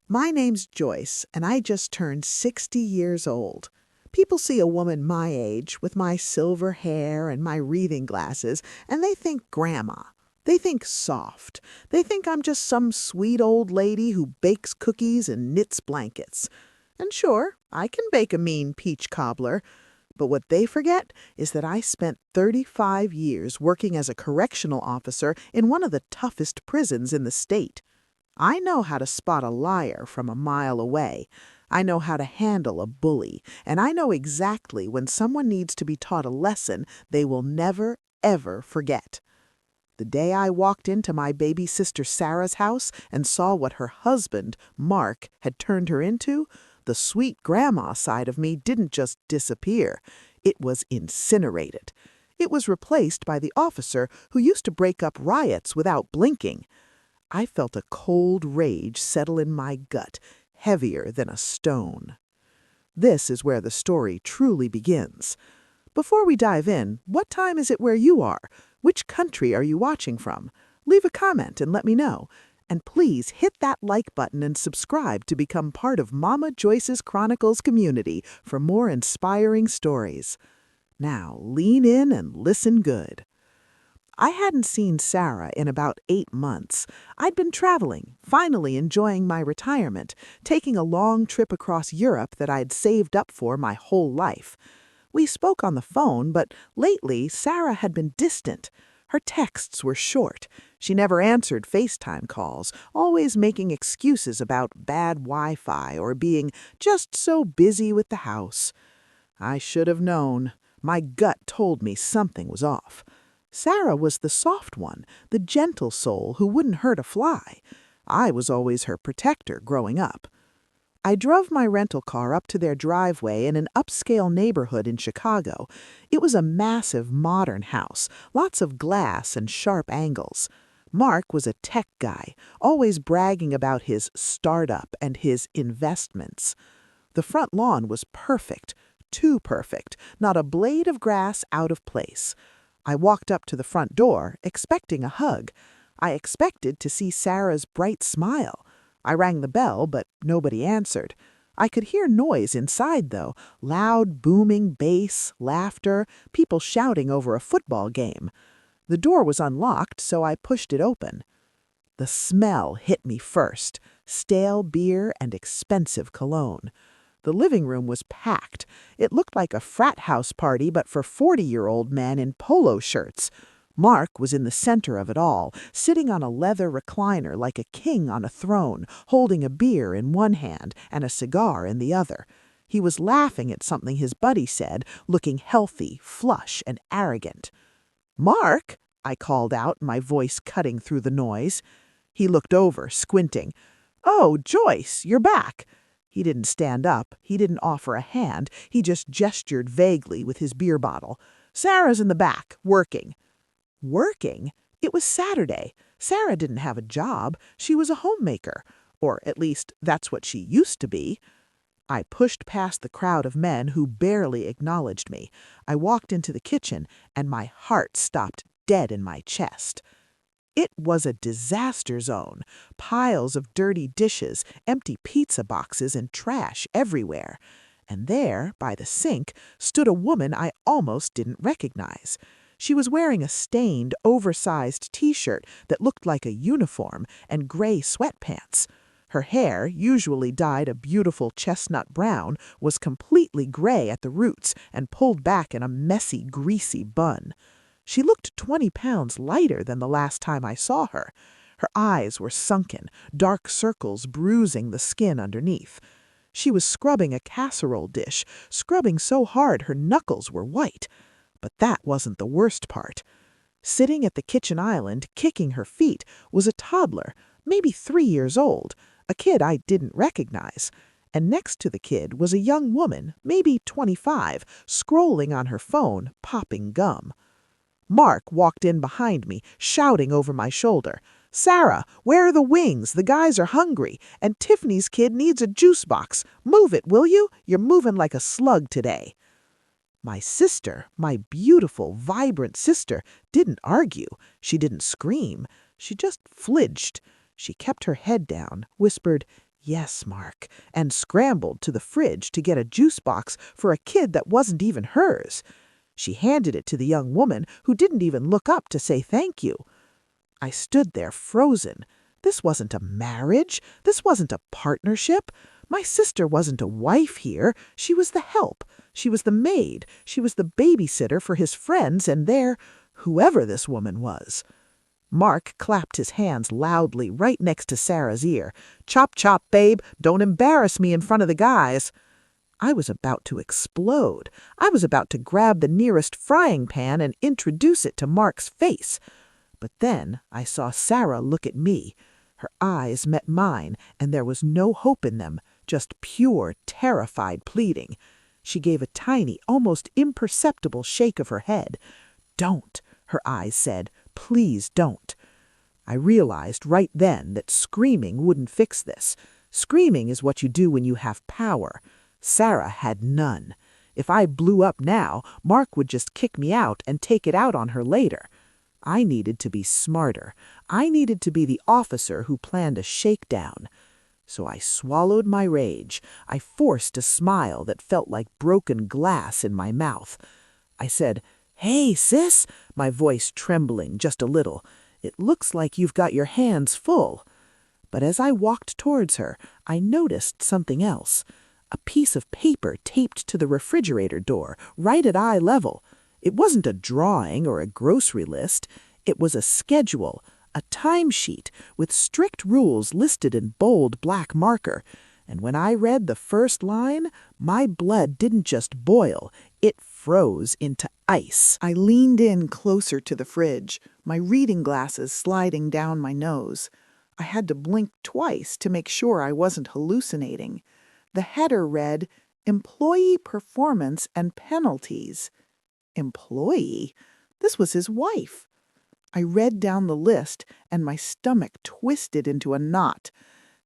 My name's Joyce, and I just turned 60 years old. People see a woman my age, with my silver hair and my reading glasses, and they think grandma. They think soft. They think I'm just some sweet old lady who bakes cookies and knits blankets. And sure, I can bake a mean peach cobbler. But what they forget is that I spent 35 years working as a correctional officer in one of the toughest prisons in the state. I know how to spot a liar from a mile away. I know how to handle a bully, and I know exactly when someone needs to be taught a lesson they will never, ever forget. The day I walked into my baby sister Sarah's house and saw what her husband, Mark, had turned her into, the sweet grandma side of me didn't just disappear. It was incinerated. It was replaced by the officer who used to break up riots without blinking. I felt a cold rage settle in my gut, heavier than a stone. This is where the story truly begins. Before we dive in, what time is it where you are? Which country are you watching from? Leave a comment and let me know. And please hit that like button and subscribe to become part of Mama Joyce's Chronicles community for more inspiring stories. Now, lean in and listen good. I hadn't seen Sarah in about 8 months. I'd been traveling, finally enjoying my retirement, taking a long trip across Europe that I'd saved up for my whole life. We spoke on the phone, but lately Sarah had been distant. Her texts were short. She never answered FaceTime calls, always making excuses about bad Wi-Fi or being just so busy with the house. I should have known. My gut told me something was off. Sarah was the soft one, the gentle soul who wouldn't hurt a fly. I was always her protector growing up. I drove my rental car up to their driveway in an upscale neighborhood in Chicago. It was a massive modern house, lots of glass and sharp angles. Mark was a tech guy, always bragging about his startup and his investments. The front lawn was perfect, too perfect, not a blade of grass out of place. I walked up to the front door, expecting a hug. I expected to see Sarah's bright smile. I rang the bell, but nobody answered. I could hear noise inside, though, loud, booming bass, laughter, people shouting over a football game. The door was unlocked, so I pushed it open. The smell hit me first, stale beer and expensive cologne. The living room was packed. It looked like a frat house party, but for 40-year-old men in polo shirts. Mark was in the center of it all, sitting on a leather recliner like a king on a throne, holding a beer in one hand and a cigar in the other. He was laughing at something his buddy said, looking healthy, flush, and arrogant. "Mark!" I called out, my voice cutting through the noise. He looked over, squinting. "Oh, Joyce, you're back." He didn't stand up. He didn't offer a hand. He just gestured vaguely with his beer bottle. "Sarah's in the back, working." Working? It was Saturday. Sarah didn't have a job. She was a homemaker. Or at least that's what she used to be. I pushed past the crowd of men who barely acknowledged me. I walked into the kitchen, and my heart stopped dead in my chest. It was a disaster zone. Piles of dirty dishes, empty pizza boxes, and trash everywhere. And there, by the sink, stood a woman I almost didn't recognize. She was wearing a stained, oversized t-shirt that looked like a uniform and gray sweatpants. Her hair, usually dyed a beautiful chestnut brown, was completely gray at the roots and pulled back in a messy, greasy bun. She looked 20 pounds lighter than the last time I saw her. Her eyes were sunken, dark circles bruising the skin underneath. She was scrubbing a casserole dish, scrubbing so hard her knuckles were white. But that wasn't the worst part. Sitting at the kitchen island, kicking her feet, was a toddler, maybe 3 years old, a kid I didn't recognize. And next to the kid was a young woman, maybe 25, scrolling on her phone, popping gum. Mark walked in behind me, shouting over my shoulder, "Sarah, where are the wings? The guys are hungry, and Tiffany's kid needs a juice box. Move it, will you? You're moving like a slug today." My sister, my beautiful, vibrant sister, didn't argue. She didn't scream. She just flinched. She kept her head down, whispered, Yes, Mark, and scrambled to the fridge to get a juice box for a kid that wasn't even hers. She handed it to the young woman who didn't even look up to say thank you. I stood there frozen. This wasn't a marriage. This wasn't a partnership. My sister wasn't a wife here. She was the help. She was the maid. She was the babysitter for his friends and whoever this woman was. Mark clapped his hands loudly right next to Sarah's ear. "Chop, chop, babe. Don't embarrass me in front of the guys." I was about to explode. I was about to grab the nearest frying pan and introduce it to Mark's face. But then I saw Sarah look at me. Her eyes met mine, and there was no hope in them, just pure, terrified pleading. She gave a tiny, almost imperceptible shake of her head. "Don't," her eyes said. "Please don't." I realized right then that screaming wouldn't fix this. Screaming is what you do when you have power. Sarah had none. If I blew up now, Mark would just kick me out and take it out on her later. I needed to be smarter. I needed to be the officer who planned a shakedown. So I swallowed my rage. I forced a smile that felt like broken glass in my mouth. I said, "Hey, sis," my voice trembling just a little. "It looks like you've got your hands full." But as I walked towards her, I noticed something else. A piece of paper taped to the refrigerator door, right at eye level. It wasn't a drawing or a grocery list. It was a schedule, a timesheet with strict rules listed in bold black marker. And when I read the first line, my blood didn't just boil, it froze into ice. I leaned in closer to the fridge, my reading glasses sliding down my nose. I had to blink twice to make sure I wasn't hallucinating. The header read, "Employee Performance and Penalties." Employee? This was his wife. I read down the list, and my stomach twisted into a knot.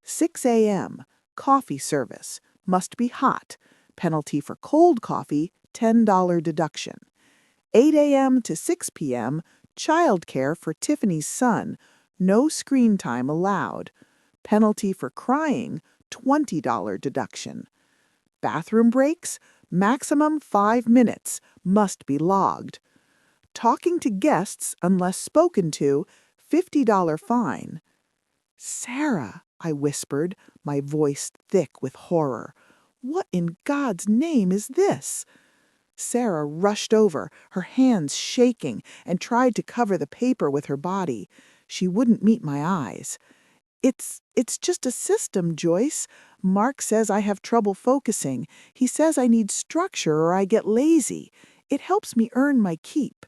6 a.m., coffee service, must be hot. Penalty for cold coffee, $10 deduction. 8 a.m. to 6 p.m., childcare for Tiffany's son, no screen time allowed. Penalty for crying, $20 deduction. Bathroom breaks, maximum 5 minutes, must be logged. Talking to guests unless spoken to, $50 fine. "Sarah," I whispered, my voice thick with horror. "What in God's name is this?" Sarah rushed over, her hands shaking, and tried to cover the paper with her body. She wouldn't meet my eyes. It's just a system, Joyce. Mark says I have trouble focusing. He says I need structure or I get lazy. It helps me earn my keep."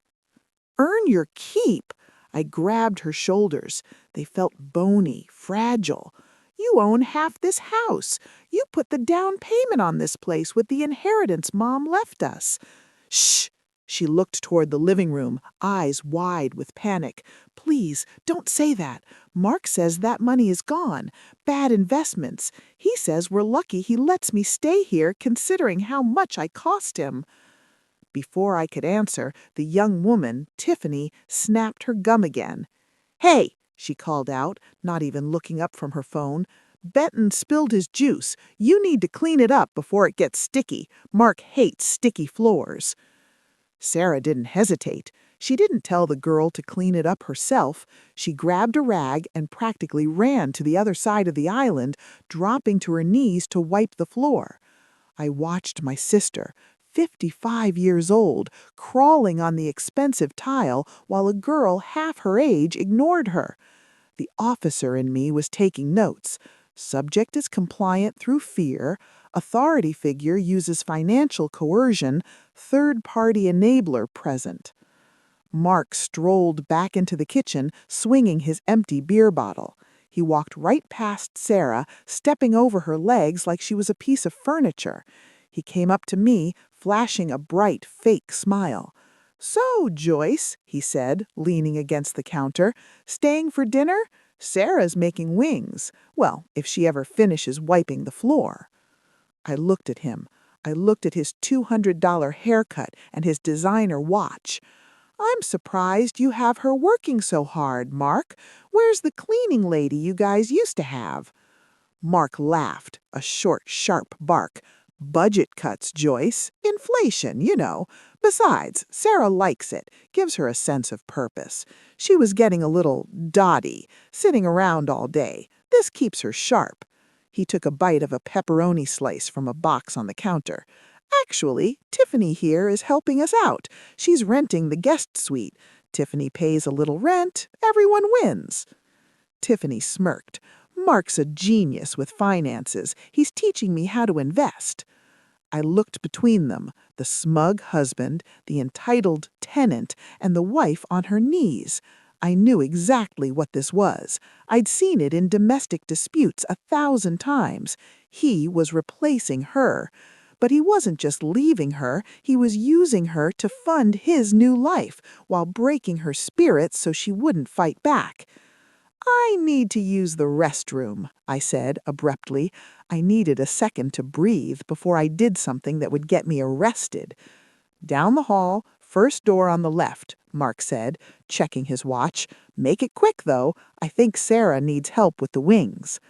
"Earn your keep?" I grabbed her shoulders. They felt bony, fragile. "You own half this house. You put the down payment on this place with the inheritance Mom left us." "Shh!" She looked toward the living room, eyes wide with panic. "Please, don't say that. Mark says that money is gone. Bad investments. He says we're lucky he lets me stay here considering how much I cost him." Before I could answer, the young woman, Tiffany, snapped her gum again. "Hey!" she called out, not even looking up from her phone. "Benton spilled his juice. You need to clean it up before it gets sticky. Mark hates sticky floors." Sarah didn't hesitate. She didn't tell the girl to clean it up herself. She grabbed a rag and practically ran to the other side of the island, dropping to her knees to wipe the floor. I watched my sister, 55 years old, crawling on the expensive tile while a girl half her age ignored her. The officer in me was taking notes. Subject is compliant through fear. Authority figure uses financial coercion. Third-party enabler present. Mark strolled back into the kitchen, swinging his empty beer bottle. He walked right past Sarah, stepping over her legs like she was a piece of furniture. He came up to me, flashing a bright, fake smile. "So, Joyce," he said, leaning against the counter, "staying for dinner? Sarah's making wings. Well, if she ever finishes wiping the floor." I looked at him. I looked at his $200 haircut and his designer watch. "I'm surprised you have her working so hard, Mark. Where's the cleaning lady you guys used to have?" Mark laughed, a short, sharp bark. Budget cuts, Joyce. Inflation, you know. Besides, Sarah likes it, gives her a sense of purpose. She was getting a little dotty, sitting around all day. This keeps her sharp. He took a bite of a pepperoni slice from a box on the counter. Actually, Tiffany here is helping us out. She's renting the guest suite. Tiffany pays a little rent. Everyone wins. Tiffany smirked. Mark's a genius with finances. He's teaching me how to invest. I looked between them, the smug husband, the entitled tenant, and the wife on her knees. I knew exactly what this was. I'd seen it in domestic disputes 1,000 times. He was replacing her. But he wasn't just leaving her, he was using her to fund his new life, while breaking her spirit so she wouldn't fight back. I need to use the restroom, I said abruptly. I needed a second to breathe before I did something that would get me arrested. Down the hall, first door on the left, Mark said, checking his watch. Make it quick, though. I think Sarah needs help with the wings.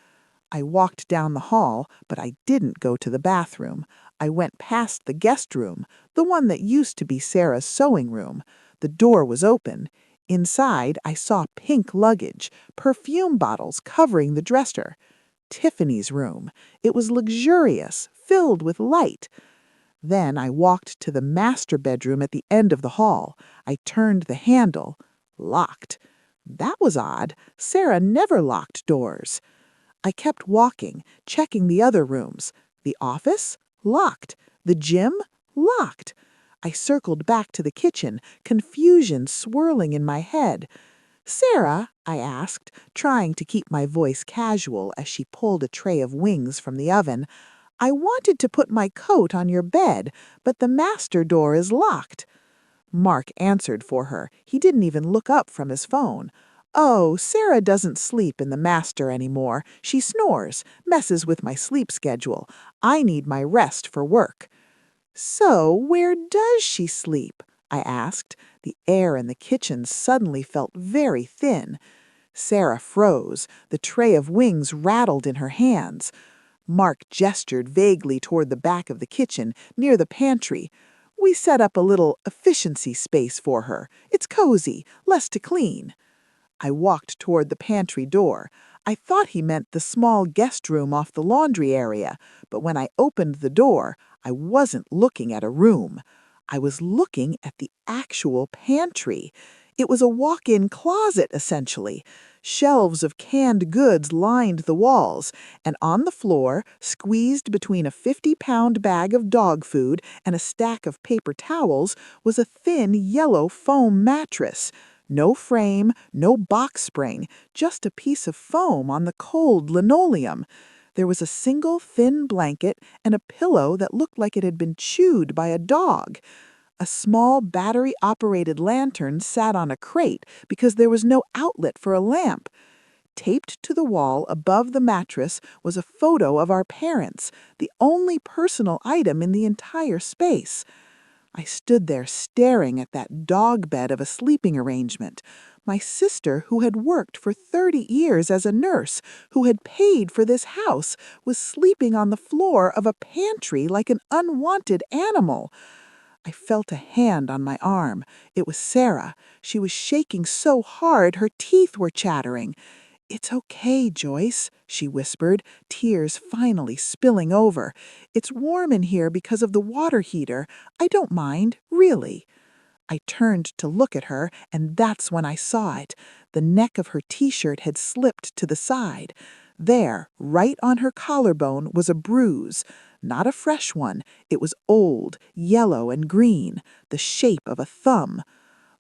I walked down the hall, but I didn't go to the bathroom. I went past the guest room, the one that used to be Sarah's sewing room. The door was open. Inside, I saw pink luggage, perfume bottles covering the dresser. Tiffany's room. It was luxurious, filled with light. Then I walked to the master bedroom at the end of the hall. I turned the handle. Locked. That was odd. Sarah never locked doors. I kept walking, checking the other rooms. The office? Locked. The gym? Locked. I circled back to the kitchen, confusion swirling in my head. "Sarah," I asked, trying to keep my voice casual as she pulled a tray of wings from the oven, "I wanted to put my coat on your bed, but the master door is locked." Mark answered for her. He didn't even look up from his phone. "Oh, Sarah doesn't sleep in the master anymore. She snores, messes with my sleep schedule. I need my rest for work." "So, where does she sleep?" I asked. The air in the kitchen suddenly felt very thin. Sarah froze. The tray of wings rattled in her hands. Mark gestured vaguely toward the back of the kitchen, near the pantry. "We set up a little efficiency space for her. It's cozy, less to clean." I walked toward the pantry door. I thought he meant the small guest room off the laundry area, but when I opened the door, I wasn't looking at a room. I was looking at the actual pantry. It was a walk-in closet, essentially. Shelves of canned goods lined the walls, and on the floor, squeezed between a 50-pound bag of dog food and a stack of paper towels, was a thin yellow foam mattress. No frame, no box spring, just a piece of foam on the cold linoleum. There was a single thin blanket and a pillow that looked like it had been chewed by a dog. A small battery-operated lantern sat on a crate because there was no outlet for a lamp. Taped to the wall above the mattress was a photo of our parents, the only personal item in the entire space. I stood there staring at that dog bed of a sleeping arrangement. My sister, who had worked for 30 years as a nurse, who had paid for this house, was sleeping on the floor of a pantry like an unwanted animal. I felt a hand on my arm. It was Sarah. She was shaking so hard her teeth were chattering. "It's okay, Joyce," she whispered, tears finally spilling over. "It's warm in here because of the water heater. I don't mind, really." I turned to look at her, and that's when I saw it. The neck of her t-shirt had slipped to the side. There, right on her collarbone, was a bruise. Not a fresh one. It was old, yellow and green, the shape of a thumb.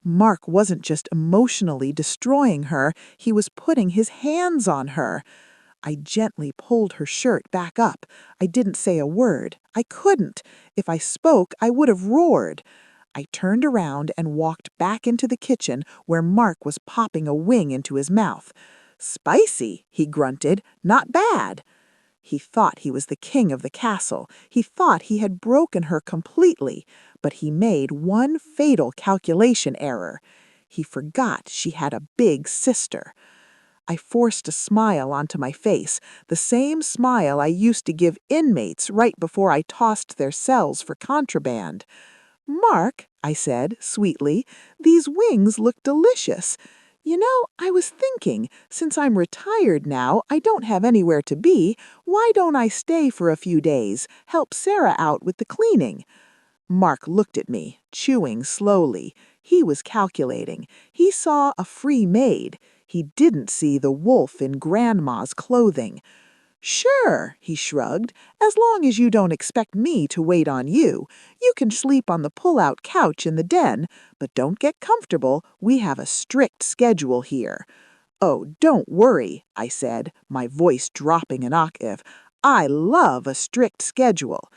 Mark wasn't just emotionally destroying her, he was putting his hands on her. I gently pulled her shirt back up. I didn't say a word. I couldn't. If I spoke, I would have roared. I turned around and walked back into the kitchen where Mark was popping a wing into his mouth. "Spicy," he grunted. "Not bad." He thought he was the king of the castle. He thought he had broken her completely, but he made one fatal calculation error. He forgot she had a big sister. I forced a smile onto my face, the same smile I used to give inmates right before I tossed their cells for contraband. "Mark," I said, sweetly, "these wings look delicious. You know, I was thinking, since I'm retired now, I don't have anywhere to be, why don't I stay for a few days, help Sarah out with the cleaning?" Mark looked at me, chewing slowly. He was calculating. He saw a free maid. He didn't see the wolf in Grandma's clothing. "Sure," he shrugged, "as long as you don't expect me to wait on you. You can sleep on the pull-out couch in the den, but don't get comfortable. We have a strict schedule here." "Oh, don't worry," I said, my voice dropping an octave. "I love a strict schedule."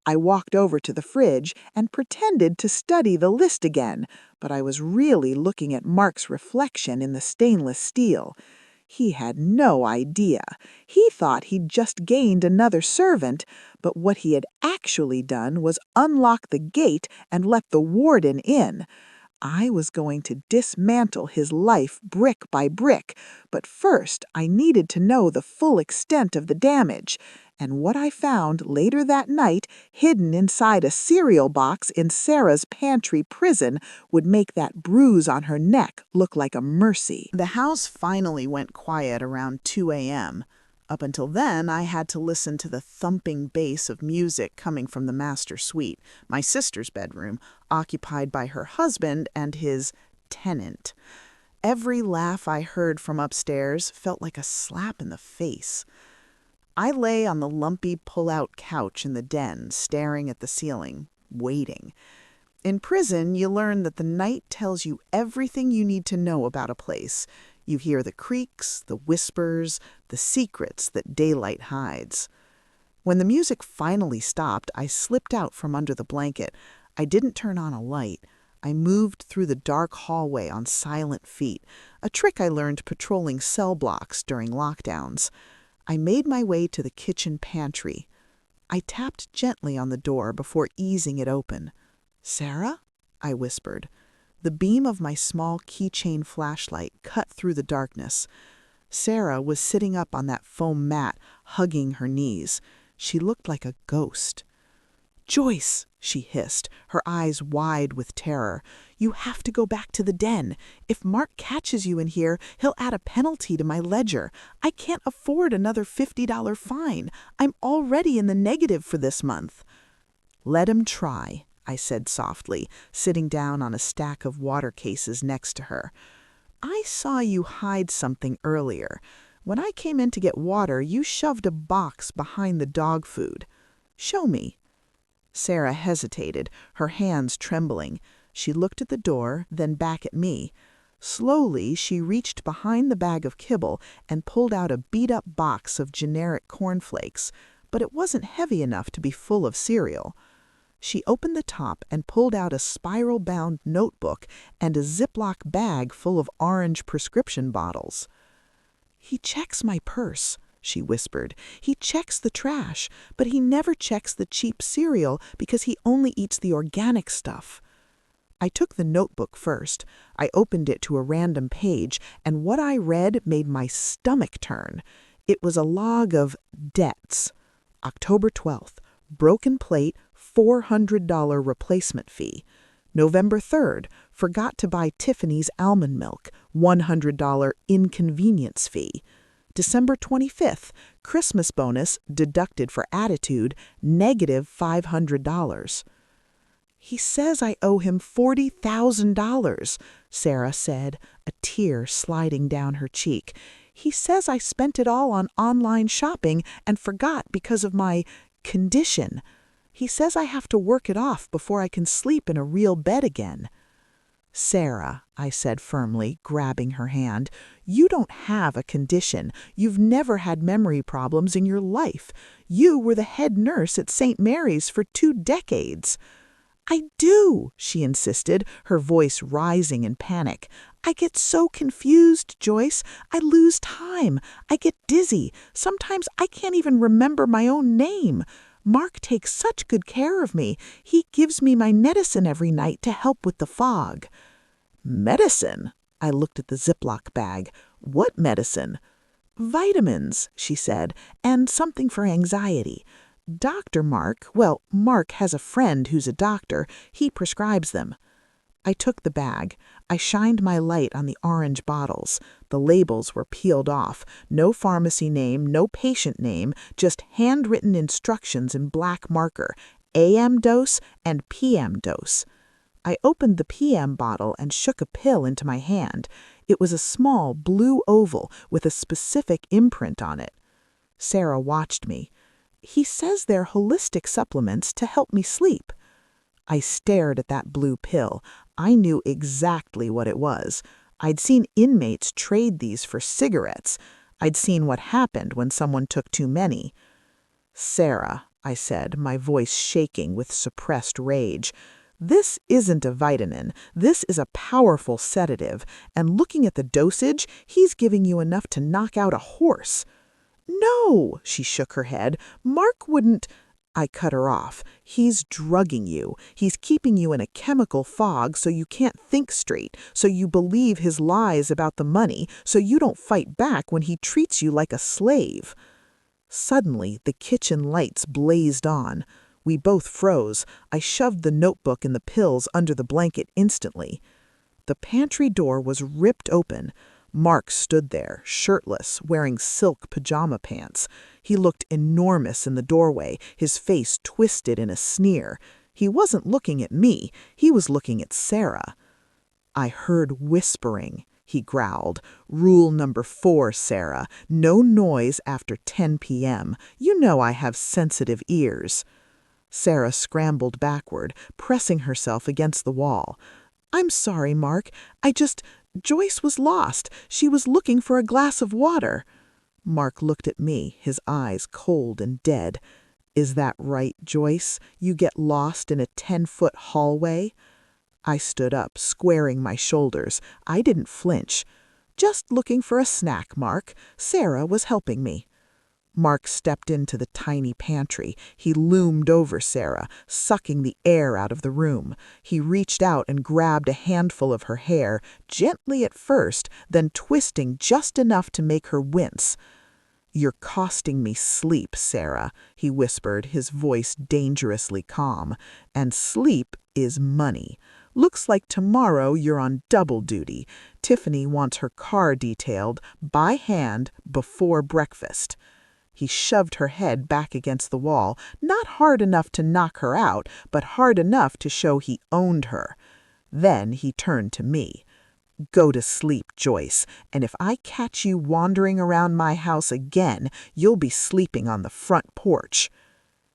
I walked over to the fridge and pretended to study the list again, but I was really looking at Mark's reflection in the stainless steel. He had no idea. He thought he'd just gained another servant, but what he had actually done was unlock the gate and let the warden in. I was going to dismantle his life brick by brick, but first I needed to know the full extent of the damage. And what I found later that night, hidden inside a cereal box in Sarah's pantry prison, would make that bruise on her neck look like a mercy. The house finally went quiet around 2 a.m. Up until then, I had to listen to the thumping bass of music coming from the master suite, my sister's bedroom, occupied by her husband and his tenant. Every laugh I heard from upstairs felt like a slap in the face. I lay on the lumpy pull-out couch in the den, staring at the ceiling, waiting. In prison, you learn that the night tells you everything you need to know about a place. You hear the creaks, the whispers, the secrets that daylight hides. When the music finally stopped, I slipped out from under the blanket. I didn't turn on a light. I moved through the dark hallway on silent feet, a trick I learned patrolling cell blocks during lockdowns. I made my way to the kitchen pantry. I tapped gently on the door before easing it open. "Sarah?" I whispered. The beam of my small keychain flashlight cut through the darkness. Sarah was sitting up on that foam mat, hugging her knees. She looked like a ghost. "Joyce," she hissed, her eyes wide with terror, "you have to go back to the den. If Mark catches you in here, he'll add a penalty to my ledger. I can't afford another $50 fine. I'm already in the negative for this month." "Let him try," I said softly, sitting down on a stack of water cases next to her. "I saw you hide something earlier. When I came in to get water, you shoved a box behind the dog food. Show me." Sarah hesitated, her hands trembling. She looked at the door, then back at me. Slowly, she reached behind the bag of kibble and pulled out a beat-up box of generic cornflakes, but it wasn't heavy enough to be full of cereal. She opened the top and pulled out a spiral-bound notebook and a Ziploc bag full of orange prescription bottles. "He checks my purse," she whispered. "He checks the trash, but he never checks the cheap cereal because he only eats the organic stuff." I took the notebook first. I opened it to a random page, and what I read made my stomach turn. It was a log of debts. October 12th, broken plate, $400 replacement fee. November 3rd, forgot to buy Tiffany's almond milk, $100 inconvenience fee. December 25th, Christmas bonus deducted for attitude, negative $500. "He says I owe him $40,000, Sarah said, a tear sliding down her cheek. "He says I spent it all on online shopping and forgot because of my condition. He says I have to work it off before I can sleep in a real bed again." "Sarah," I said firmly, grabbing her hand, "you don't have a condition. You've never had memory problems in your life. You were the head nurse at St. Mary's for 2 decades. "I do," she insisted, her voice rising in panic. "I get so confused, Joyce. I lose time. I get dizzy. Sometimes I can't even remember my own name. Mark takes such good care of me. He gives me my medicine every night to help with the fog." "Medicine?" I looked at the Ziploc bag. "What medicine?" "Vitamins," she said, "and something for anxiety. Mark has a friend who's a doctor. He prescribes them." I took the bag. I shined my light on the orange bottles. The labels were peeled off. No pharmacy name, no patient name, just handwritten instructions in black marker, AM dose and PM dose. I opened the PM bottle and shook a pill into my hand. It was a small blue oval with a specific imprint on it. Sarah watched me. "He says they're holistic supplements to help me sleep." I stared at that blue pill. I knew exactly what it was. I'd seen inmates trade these for cigarettes. I'd seen what happened when someone took too many. "Sarah," I said, my voice shaking with suppressed rage, "this isn't a vitamin. This is a powerful sedative, and looking at the dosage, he's giving you enough to knock out a horse." "No," she shook her head. "Mark wouldn't—" I cut her off. "He's drugging you. He's keeping you in a chemical fog so you can't think straight, so you believe his lies about the money, so you don't fight back when he treats you like a slave." Suddenly, the kitchen lights blazed on. We both froze. I shoved the notebook and the pills under the blanket instantly. The pantry door was ripped open. Mark stood there, shirtless, wearing silk pajama pants. He looked enormous in the doorway, his face twisted in a sneer. He wasn't looking at me, he was looking at Sarah. "I heard whispering," he growled. "Rule number 4, Sarah. No noise after 10 p.m. You know I have sensitive ears." Sarah scrambled backward, pressing herself against the wall. "I'm sorry, Mark. Joyce was lost. She was looking for a glass of water." Mark looked at me, his eyes cold and dead. "Is that right, Joyce? You get lost in a 10-foot hallway?" I stood up, squaring my shoulders. I didn't flinch. "Just looking for a snack, Mark. Sarah was helping me." Mark stepped into the tiny pantry. He loomed over Sarah, sucking the air out of the room. He reached out and grabbed a handful of her hair, gently at first, then twisting just enough to make her wince. "You're costing me sleep, Sarah," he whispered, his voice dangerously calm. "And sleep is money. Looks like tomorrow you're on double duty. Tiffany wants her car detailed by hand before breakfast." He shoved her head back against the wall, not hard enough to knock her out, but hard enough to show he owned her. Then he turned to me. "Go to sleep, Joyce, and if I catch you wandering around my house again, you'll be sleeping on the front porch."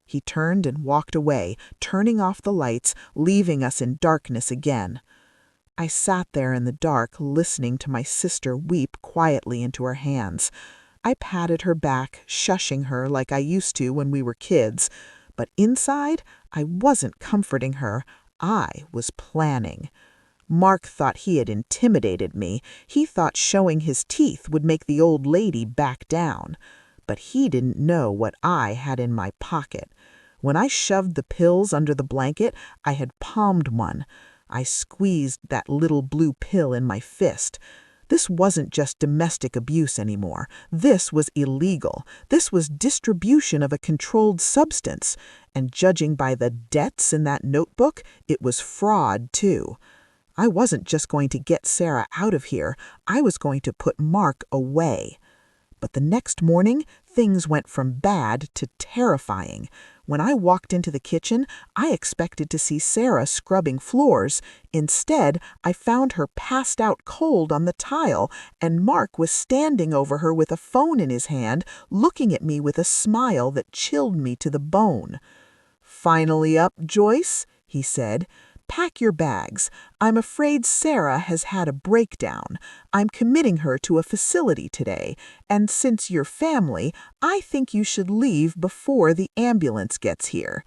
He turned and walked away, turning off the lights, leaving us in darkness again. I sat there in the dark, listening to my sister weep quietly into her hands. I patted her back, shushing her like I used to when we were kids. But inside, I wasn't comforting her. I was planning. Mark thought he had intimidated me. He thought showing his teeth would make the old lady back down. But he didn't know what I had in my pocket. When I shoved the pills under the blanket, I had palmed one. I squeezed that little blue pill in my fist. This wasn't just domestic abuse anymore. This was illegal. This was distribution of a controlled substance. And judging by the debts in that notebook, it was fraud, too. I wasn't just going to get Sarah out of here. I was going to put Mark away. But the next morning, things went from bad to terrifying. When I walked into the kitchen, I expected to see Sarah scrubbing floors. Instead, I found her passed out cold on the tile, and Mark was standing over her with a phone in his hand, looking at me with a smile that chilled me to the bone. "Finally up, Joyce?" he said. "Pack your bags. I'm afraid Sarah has had a breakdown. I'm committing her to a facility today, and since you're family, I think you should leave before the ambulance gets here."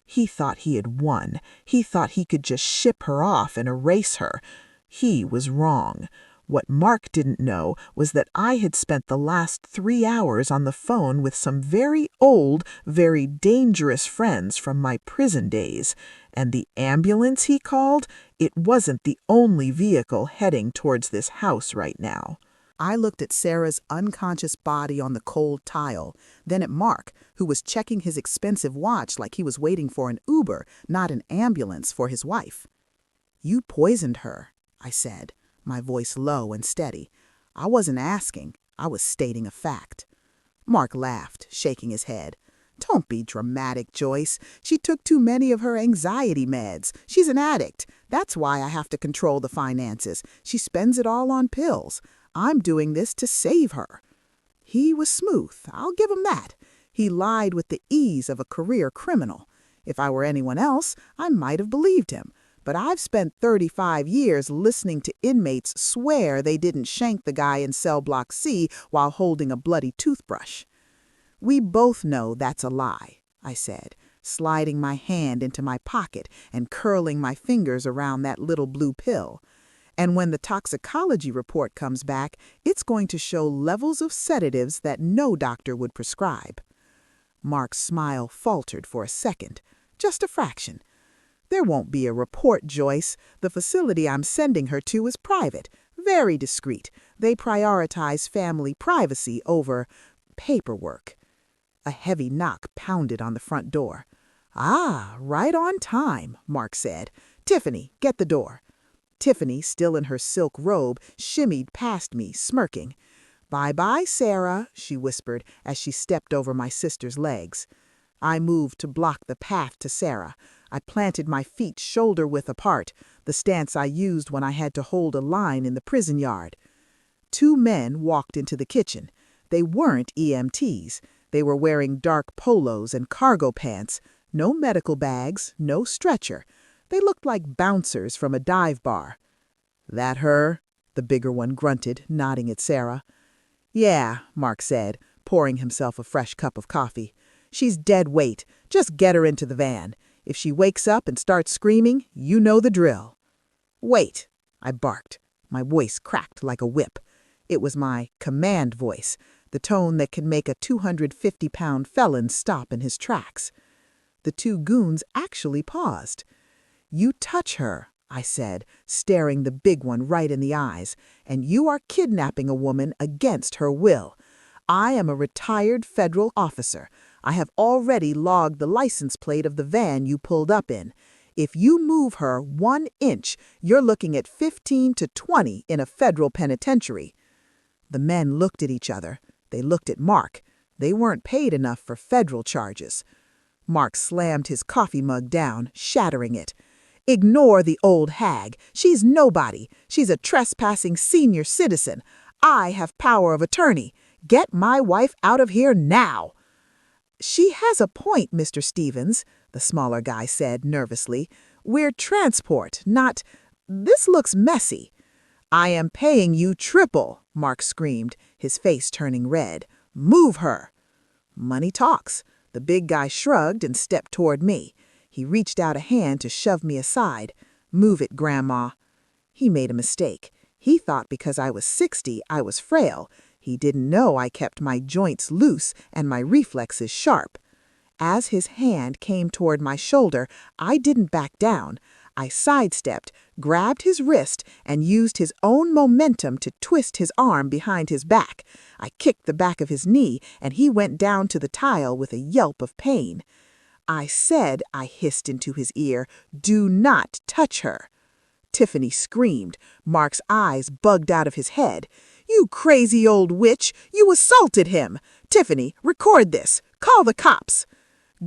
He thought he had won. He thought he could just ship her off and erase her. He was wrong. What Mark didn't know was that I had spent the last 3 hours on the phone with some very old, very dangerous friends from my prison days. And the ambulance he called, it wasn't the only vehicle heading towards this house right now. I looked at Sarah's unconscious body on the cold tile, then at Mark, who was checking his expensive watch like he was waiting for an Uber, not an ambulance for his wife. "You poisoned her," I said, my voice low and steady. I wasn't asking, I was stating a fact. Mark laughed, shaking his head. "Don't be dramatic, Joyce. She took too many of her anxiety meds. She's an addict. That's why I have to control the finances. She spends it all on pills. I'm doing this to save her." He was smooth, I'll give him that. He lied with the ease of a career criminal. If I were anyone else, I might have believed him. But I've spent 35 years listening to inmates swear they didn't shank the guy in cell block C while holding a bloody toothbrush. "We both know that's a lie," I said, sliding my hand into my pocket and curling my fingers around that little blue pill. "And when the toxicology report comes back, it's going to show levels of sedatives that no doctor would prescribe." Mark's smile faltered for a second, just a fraction. "There won't be a report, Joyce. The facility I'm sending her to is private, very discreet. They prioritize family privacy over paperwork." A heavy knock pounded on the front door. "Ah, right on time," Mark said. "Tiffany, get the door." Tiffany, still in her silk robe, shimmied past me, smirking. "Bye-bye, Sarah," she whispered as she stepped over my sister's legs. I moved to block the path to Sarah. I planted my feet shoulder-width apart, the stance I used when I had to hold a line in the prison yard. Two men walked into the kitchen. They weren't EMTs. They were wearing dark polos and cargo pants, no medical bags, no stretcher. They looked like bouncers from a dive bar. "That her?" the bigger one grunted, nodding at Sarah. "Yeah," Mark said, pouring himself a fresh cup of coffee. "She's dead weight. Just get her into the van. If she wakes up and starts screaming, you know the drill." "Wait," I barked. My voice cracked like a whip. It was my command voice, the tone that can make a 250-pound felon stop in his tracks. The two goons actually paused. "You touch her," I said, staring the big one right in the eyes, "and you are kidnapping a woman against her will. I am a retired federal officer. I have already logged the license plate of the van you pulled up in. If you move her 1 inch, you're looking at 15 to 20 in a federal penitentiary." The men looked at each other. They looked at Mark. They weren't paid enough for federal charges. Mark slammed his coffee mug down, shattering it. "Ignore the old hag. She's nobody. She's a trespassing senior citizen. I have power of attorney. Get my wife out of here now." "She has a point, Mr. Stevens," the smaller guy said nervously. "We're transport, not— This looks messy." "I am paying you triple," Mark screamed, his face turning red. "Move her." Money talks. The big guy shrugged and stepped toward me. He reached out a hand to shove me aside. "Move it, Grandma." He made a mistake. He thought because I was 60, I was frail. He didn't know I kept my joints loose and my reflexes sharp. As his hand came toward my shoulder, I didn't back down. I sidestepped, grabbed his wrist, and used his own momentum to twist his arm behind his back. I kicked the back of his knee, and he went down to the tile with a yelp of pain. "I said," I hissed into his ear, "do not touch her." Tiffany screamed. Mark's eyes bugged out of his head. "You crazy old witch! You assaulted him! Tiffany, record this! Call the cops!"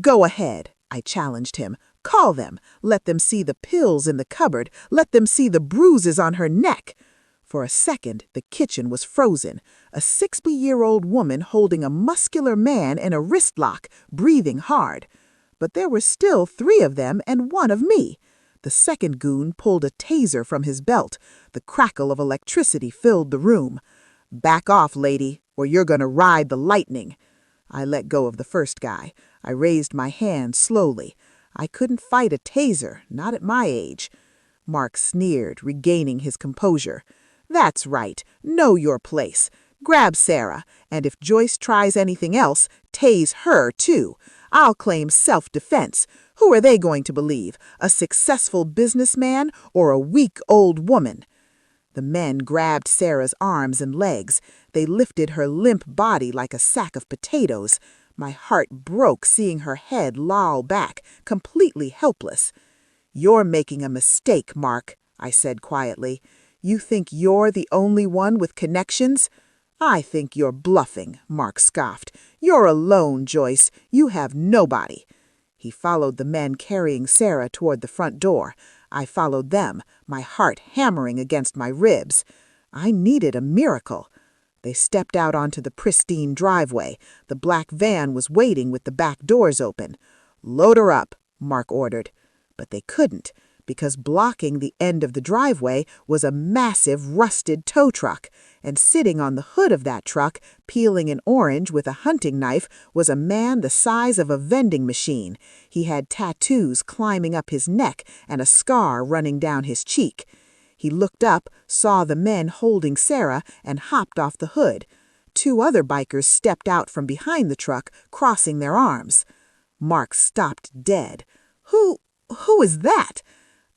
"Go ahead," I challenged him. "Call them. Let them see the pills in the cupboard. Let them see the bruises on her neck." For a second, the kitchen was frozen. A 60-year-old woman holding a muscular man in a wrist lock, breathing hard. But there were still 3 of them and 1 of me. The second goon pulled a taser from his belt. The crackle of electricity filled the room. "Back off, lady, or you're going to ride the lightning." I let go of the first guy. I raised my hand slowly. I couldn't fight a taser, not at my age. Mark sneered, regaining his composure. "That's right. Know your place. Grab Sarah, and if Joyce tries anything else, tase her too. I'll claim self-defense. Who are they going to believe? A successful businessman or a weak old woman?" The men grabbed Sarah's arms and legs. They lifted her limp body like a sack of potatoes. My heart broke seeing her head loll back, completely helpless. "You're making a mistake, Mark," I said quietly. "You think you're the only one with connections?" "I think you're bluffing," Mark scoffed. "You're alone, Joyce. You have nobody." He followed the men carrying Sarah toward the front door. I followed them, my heart hammering against my ribs. I needed a miracle. They stepped out onto the pristine driveway. The black van was waiting with the back doors open. "Load her up," Mark ordered. But they couldn't, because blocking the end of the driveway was a massive rusted tow truck, and sitting on the hood of that truck, peeling an orange with a hunting knife, was a man the size of a vending machine. He had tattoos climbing up his neck and a scar running down his cheek. He looked up, saw the men holding Sarah, and hopped off the hood. 2 other bikers stepped out from behind the truck, crossing their arms. Mark stopped dead. Who is that?"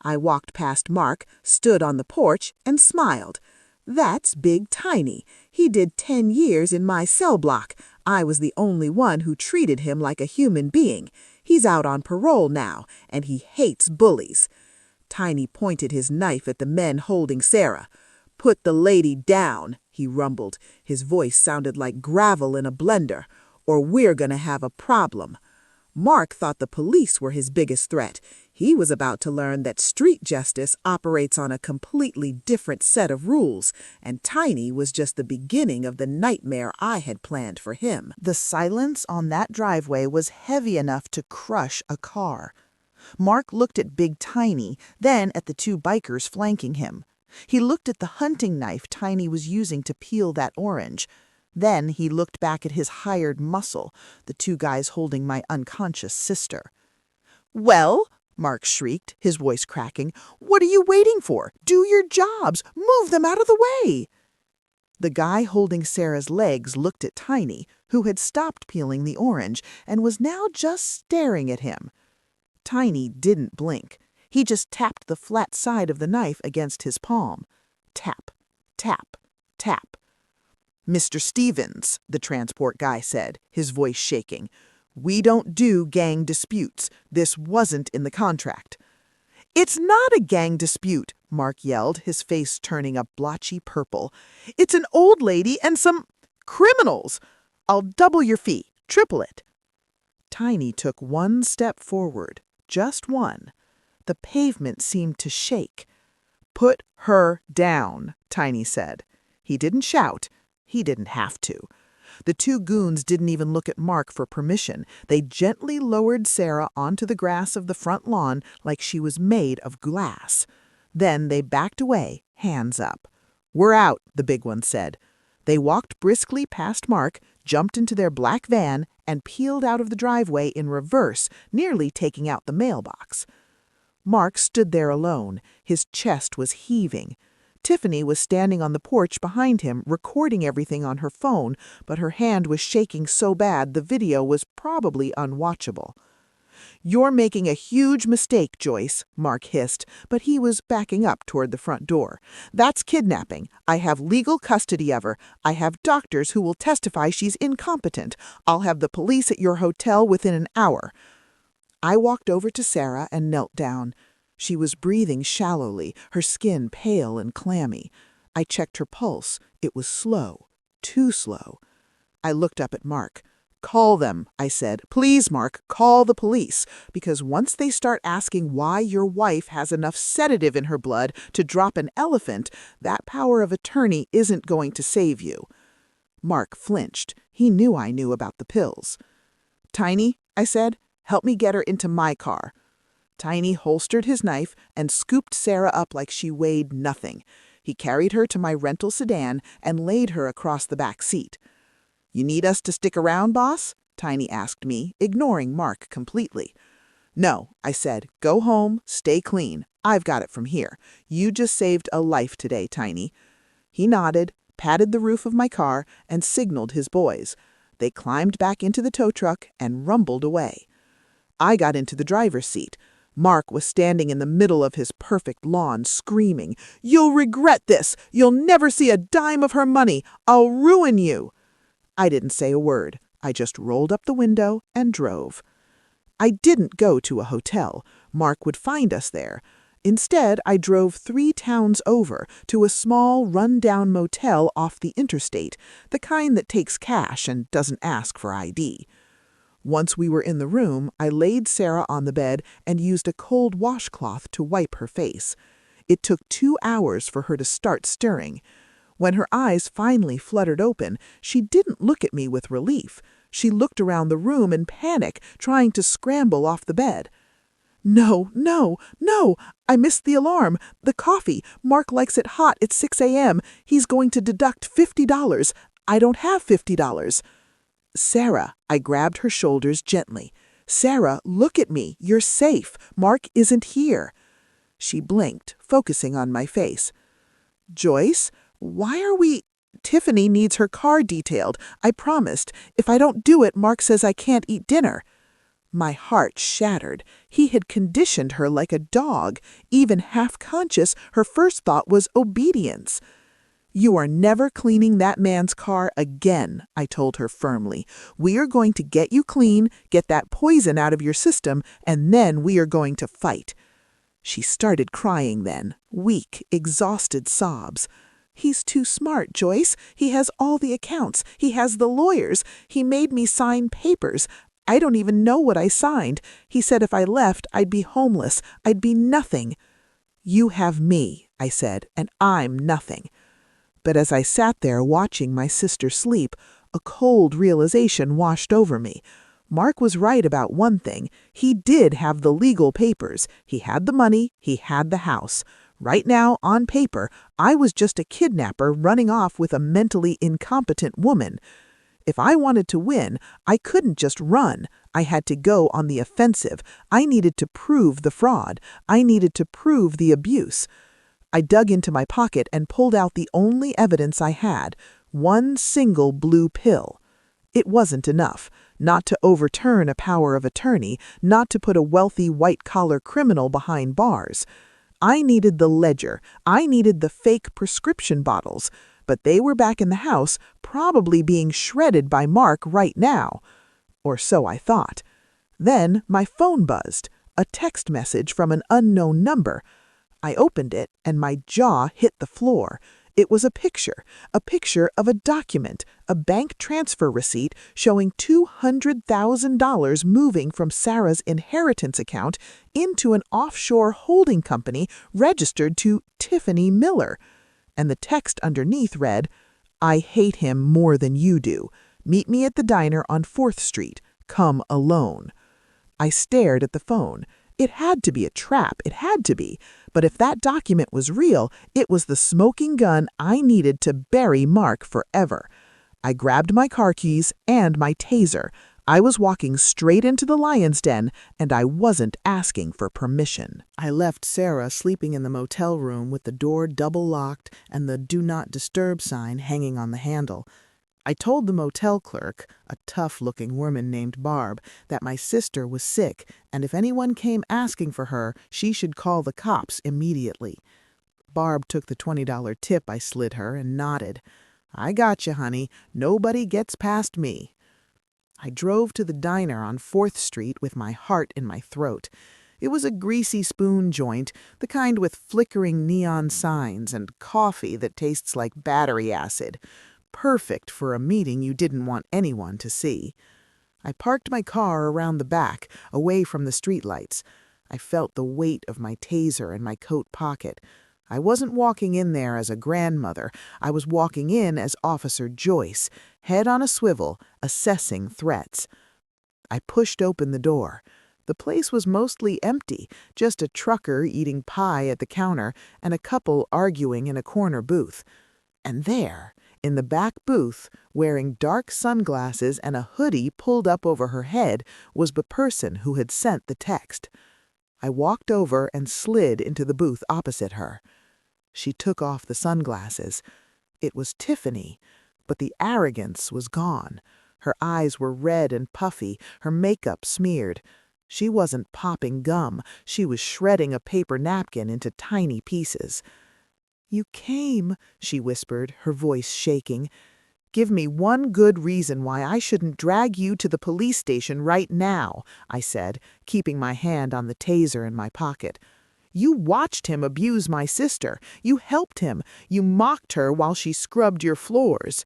I walked past Mark, stood on the porch, and smiled. "That's Big Tiny. He did 10 years in my cell block. I was the only one who treated him like a human being. He's out on parole now, and he hates bullies." Tiny pointed his knife at the men holding Sarah. "Put the lady down," he rumbled. His voice sounded like gravel in a blender. "Or we're gonna have a problem." Mark thought the police were his biggest threat. He was about to learn that street justice operates on a completely different set of rules, and Tiny was just the beginning of the nightmare I had planned for him. The silence on that driveway was heavy enough to crush a car. Mark looked at Big Tiny, then at the 2 bikers flanking him. He looked at the hunting knife Tiny was using to peel that orange. Then he looked back at his hired muscle, the 2 guys holding my unconscious sister. "Well," Mark shrieked, his voice cracking, "what are you waiting for? Do your jobs! Move them out of the way!" The guy holding Sarah's legs looked at Tiny, who had stopped peeling the orange and was now just staring at him. Tiny didn't blink. He just tapped the flat side of the knife against his palm. Tap, tap, tap. "Mr. Stevens," the transport guy said, his voice shaking, "we don't do gang disputes. This wasn't in the contract." "It's not a gang dispute," Mark yelled, his face turning a blotchy purple. "It's an old lady and some criminals. I'll double your fee, triple it." Tiny took 1 step forward, just one. The pavement seemed to shake. "Put her down," Tiny said. He didn't shout. He didn't have to. The 2 goons didn't even look at Mark for permission. They gently lowered Sarah onto the grass of the front lawn like she was made of glass. Then they backed away, hands up. "We're out," the big one said. They walked briskly past Mark, jumped into their black van, and peeled out of the driveway in reverse, nearly taking out the mailbox. Mark stood there alone. His chest was heaving. Tiffany was standing on the porch behind him, recording everything on her phone, but her hand was shaking so bad the video was probably unwatchable. "You're making a huge mistake, Joyce," Mark hissed, but he was backing up toward the front door. "That's kidnapping. I have legal custody of her. I have doctors who will testify she's incompetent. I'll have the police at your hotel within an hour." I walked over to Sarah and knelt down. She was breathing shallowly, her skin pale and clammy. I checked her pulse. It was slow, too slow. I looked up at Mark. "Call them," I said. "Please, Mark, call the police, because once they start asking why your wife has enough sedative in her blood to drop an elephant, that power of attorney isn't going to save you." Mark flinched. He knew I knew about the pills. "Tiny," I said, "help me get her into my car." Tiny holstered his knife and scooped Sarah up like she weighed nothing. He carried her to my rental sedan and laid her across the back seat. "You need us to stick around, boss?" Tiny asked me, ignoring Mark completely. "No," I said. "Go home, stay clean. I've got it from here. You just saved a life today, Tiny." He nodded, patted the roof of my car, and signaled his boys. They climbed back into the tow truck and rumbled away. I got into the driver's seat. Mark was standing in the middle of his perfect lawn, screaming, "You'll regret this! You'll never see a dime of her money! I'll ruin you!" I didn't say a word. I just rolled up the window and drove. I didn't go to a hotel. Mark would find us there. Instead, I drove 3 towns over to a small, run-down motel off the interstate, the kind that takes cash and doesn't ask for ID. Once we were in the room, I laid Sarah on the bed and used a cold washcloth to wipe her face. It took 2 hours for her to start stirring. When her eyes finally fluttered open, she didn't look at me with relief. She looked around the room in panic, trying to scramble off the bed. "No, no, no! I missed the alarm. The coffee. Mark likes it hot at 6 a.m. He's going to deduct $50. I don't have $50. "Sarah," I grabbed her shoulders gently. "Sarah, look at me. You're safe. Mark isn't here." She blinked, focusing on my face. "Joyce, why are we—" "Tiffany needs her car detailed. I promised. If I don't do it, Mark says I can't eat dinner." My heart shattered. He had conditioned her like a dog. Even half-conscious, her first thought was obedience. "You are never cleaning that man's car again," I told her firmly. "We are going to get you clean, get that poison out of your system, and then we are going to fight." She started crying then, weak, exhausted sobs. "He's too smart, Joyce. He has all the accounts. He has the lawyers. He made me sign papers. I don't even know what I signed. He said if I left, I'd be homeless. I'd be nothing." "You have me," I said, "and I'm nothing." But as I sat there watching my sister sleep, a cold realization washed over me. Mark was right about one thing. He did have the legal papers. He had the money. He had the house. Right now, on paper, I was just a kidnapper running off with a mentally incompetent woman. If I wanted to win, I couldn't just run. I had to go on the offensive. I needed to prove the fraud. I needed to prove the abuse. I dug into my pocket and pulled out the only evidence I had, one single blue pill. It wasn't enough, not to overturn a power of attorney, not to put a wealthy white-collar criminal behind bars. I needed the ledger. I needed the fake prescription bottles, but they were back in the house, probably being shredded by Mark right now. Or so I thought. Then my phone buzzed, a text message from an unknown number. I opened it, and my jaw hit the floor. It was a picture of a document, a bank transfer receipt showing $200,000 moving from Sarah's inheritance account into an offshore holding company registered to Tiffany Miller. And the text underneath read, "I hate him more than you do. Meet me at the diner on 4th Street. Come alone." I stared at the phone. It had to be a trap, it had to be. But if that document was real, it was the smoking gun I needed to bury Mark forever. I grabbed my car keys and my taser. I was walking straight into the lion's den, and I wasn't asking for permission. I left Sarah sleeping in the motel room with the door double locked and the "Do Not Disturb" sign hanging on the handle. I told the motel clerk, a tough-looking woman named Barb, that my sister was sick, and if anyone came asking for her, she should call the cops immediately. Barb took the $20 tip I slid her and nodded. "I got you, honey. Nobody gets past me." I drove to the diner on 4th Street with my heart in my throat. It was a greasy spoon joint, the kind with flickering neon signs and coffee that tastes like battery acid. Perfect for a meeting you didn't want anyone to see. I parked my car around the back, away from the streetlights. I felt the weight of my taser in my coat pocket. I wasn't walking in there as a grandmother. I was walking in as Officer Joyce, head on a swivel, assessing threats. I pushed open the door. The place was mostly empty, just a trucker eating pie at the counter and a couple arguing in a corner booth. And there, in the back booth, wearing dark sunglasses and a hoodie pulled up over her head, was the person who had sent the text. I walked over and slid into the booth opposite her. She took off the sunglasses. It was Tiffany, but the arrogance was gone. Her eyes were red and puffy, her makeup smeared. She wasn't popping gum. She was shredding a paper napkin into tiny pieces. "You came," she whispered, her voice shaking. "Give me one good reason why I shouldn't drag you to the police station right now," I said, keeping my hand on the taser in my pocket. "You watched him abuse my sister. You helped him. You mocked her while she scrubbed your floors."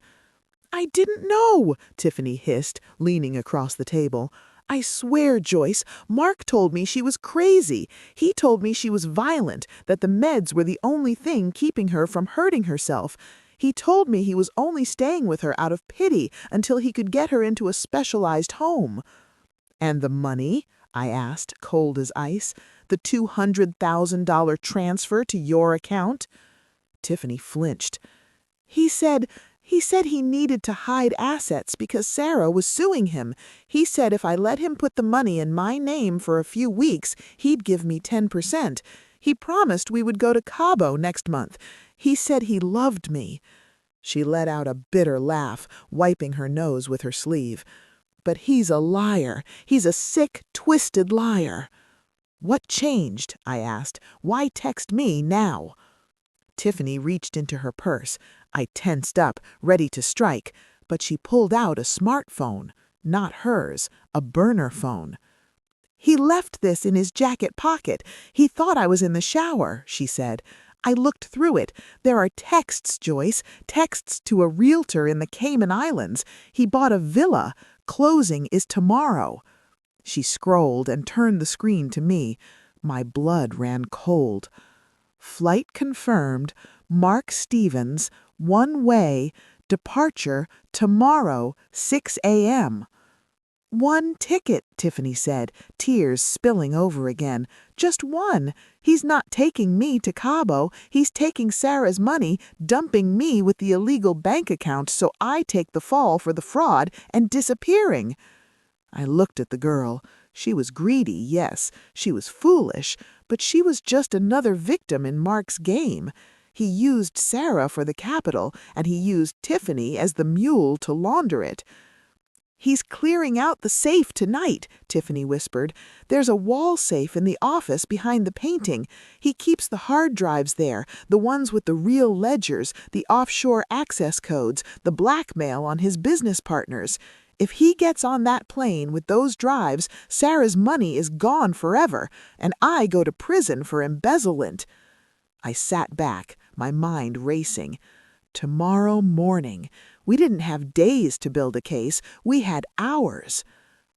"I didn't know," Tiffany hissed, leaning across the table. "I swear, Joyce, Mark told me she was crazy. He told me she was violent, that the meds were the only thing keeping her from hurting herself. He told me he was only staying with her out of pity until he could get her into a specialized home." "And the money?" I asked, cold as ice. "The $200,000 transfer to your account?" Tiffany flinched. He said he needed to hide assets because Sarah was suing him. He said if I let him put the money in my name for a few weeks, he'd give me 10%. He promised we would go to Cabo next month. He said he loved me." She let out a bitter laugh, wiping her nose with her sleeve. "But he's a liar. He's a sick, twisted liar." "What changed?" I asked. "Why text me now?" Tiffany reached into her purse. I tensed up, ready to strike, but she pulled out a smartphone. Not hers, a burner phone. "He left this in his jacket pocket. He thought I was in the shower," she said. "I looked through it. There are texts, Joyce, texts to a realtor in the Cayman Islands. He bought a villa. Closing is tomorrow." She scrolled and turned the screen to me. My blood ran cold. "Flight confirmed. Mark Stevens. One way. Departure tomorrow, 6 a.m." "One ticket," Tiffany said, tears spilling over again. "Just one. He's not taking me to Cabo. He's taking Sarah's money, dumping me with the illegal bank account so I take the fall for the fraud, and disappearing." I looked at the girl. She was greedy, yes. She was foolish, but she was just another victim in Mark's game. He used Sarah for the capital, and he used Tiffany as the mule to launder it. "He's clearing out the safe tonight," Tiffany whispered. "There's a wall safe in the office behind the painting. He keeps the hard drives there, the ones with the real ledgers, the offshore access codes, the blackmail on his business partners. If he gets on that plane with those drives, Sarah's money is gone forever, and I go to prison for embezzlement." I sat back, my mind racing. Tomorrow morning. We didn't have days to build a case. We had hours.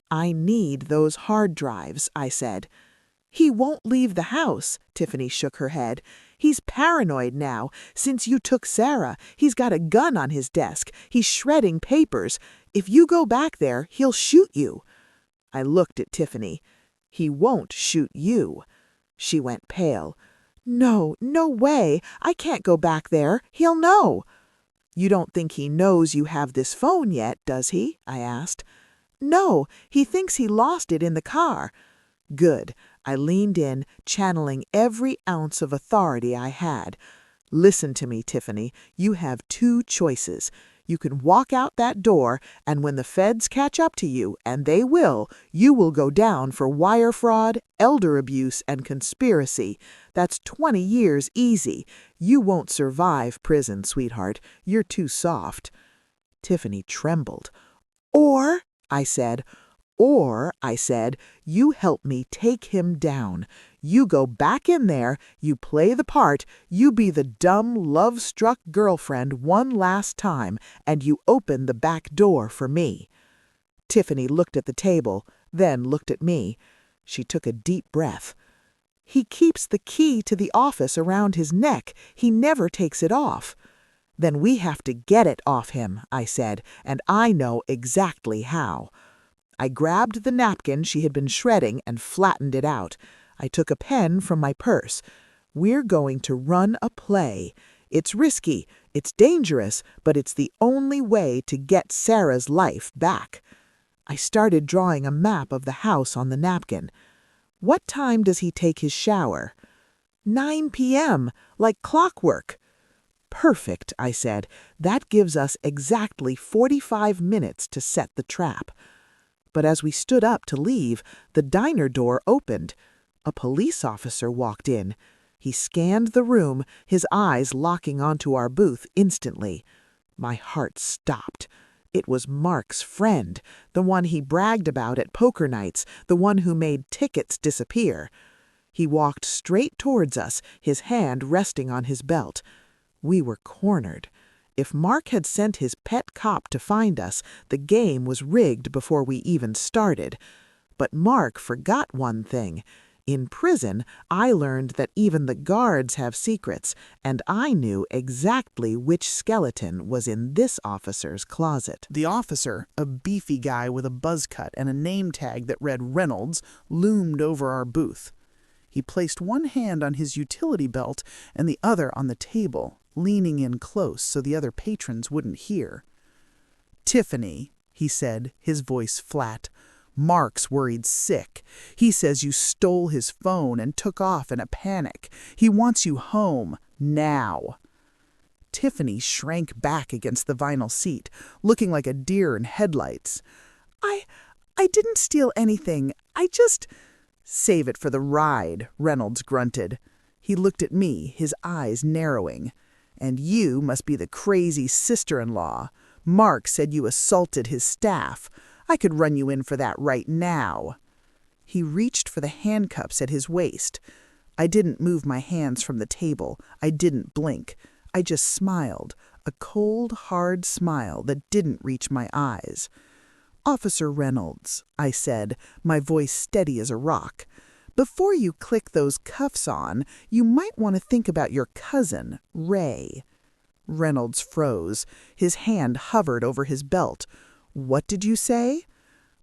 "I need those hard drives," I said. "He won't leave the house," Tiffany shook her head. "He's paranoid now. Since you took Sarah, he's got a gun on his desk. He's shredding papers. If you go back there, he'll shoot you." I looked at Tiffany. "He won't shoot you." She went pale. "No, no way. I can't go back there. He'll know." "You don't think he knows you have this phone yet, does he?" I asked. "No, he thinks he lost it in the car." Good. I leaned in, channeling every ounce of authority I had. "Listen to me, Tiffany. You have two choices. You can walk out that door, and when the feds catch up to you, and they will, you will go down for wire fraud, elder abuse, and conspiracy. That's 20 years easy. You won't survive prison, sweetheart. You're too soft." Tiffany trembled. "Or," I said, "you help me take him down. You go back in there, you play the part, you be the dumb, love-struck girlfriend one last time, and you open the back door for me." Tiffany looked at the table, then looked at me. She took a deep breath. "He keeps the key to the office around his neck. He never takes it off." "Then we have to get it off him," I said, "and I know exactly how." I grabbed the napkin she had been shredding and flattened it out. I took a pen from my purse. "We're going to run a play. It's risky, it's dangerous, but it's the only way to get Sarah's life back." I started drawing a map of the house on the napkin. "What time does he take his shower?" 9 p.m., like clockwork." "Perfect," I said. "That gives us exactly 45 minutes to set the trap." But as we stood up to leave, the diner door opened. A police officer walked in. He scanned the room, his eyes locking onto our booth instantly. My heart stopped. It was Mark's friend, the one he bragged about at poker nights, the one who made tickets disappear. He walked straight towards us, his hand resting on his belt. We were cornered. If Mark had sent his pet cop to find us, the game was rigged before we even started. But Mark forgot one thing. In prison, I learned that even the guards have secrets, and I knew exactly which skeleton was in this officer's closet. The officer, a beefy guy with a buzz cut and a name tag that read Reynolds, loomed over our booth. He placed one hand on his utility belt and the other on the table, leaning in close so the other patrons wouldn't hear. "Tiffany," he said, his voice flat. "Mark's worried sick. He says you stole his phone and took off in a panic. He wants you home, now." Tiffany shrank back against the vinyl seat, looking like a deer in headlights. I didn't steal anything. I just—" "Save it for the ride," Reynolds grunted. He looked at me, his eyes narrowing. "And you must be the crazy sister-in-law. Mark said you assaulted his staff. I could run you in for that right now." He reached for the handcuffs at his waist. I didn't move my hands from the table. I didn't blink. I just smiled, a cold, hard smile that didn't reach my eyes. "Officer Reynolds," I said, my voice steady as a rock, "before you click those cuffs on, you might want to think about your cousin, Ray." Reynolds froze. His hand hovered over his belt. "What did you say?"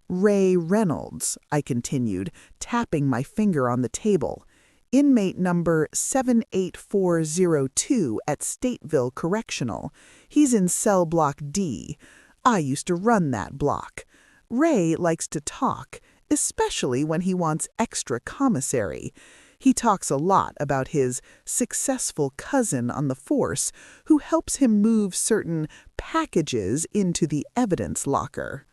"Ray Reynolds," I continued, tapping my finger on the table. "Inmate number 78402 at Stateville Correctional. He's in cell block D. I used to run that block. Ray likes to talk, especially when he wants extra commissary. He talks a lot about his successful cousin on the force who helps him move certain packages into the evidence locker."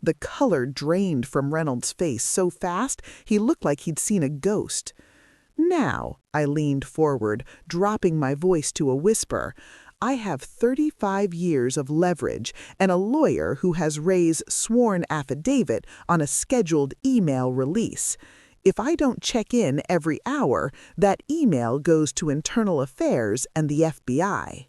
The color drained from Reynolds' face so fast he looked like he'd seen a ghost. "Now," I leaned forward, dropping my voice to a whisper, "I have 35 years of leverage and a lawyer who has Ray's sworn affidavit on a scheduled email release. If I don't check in every hour, that email goes to Internal Affairs and the FBI."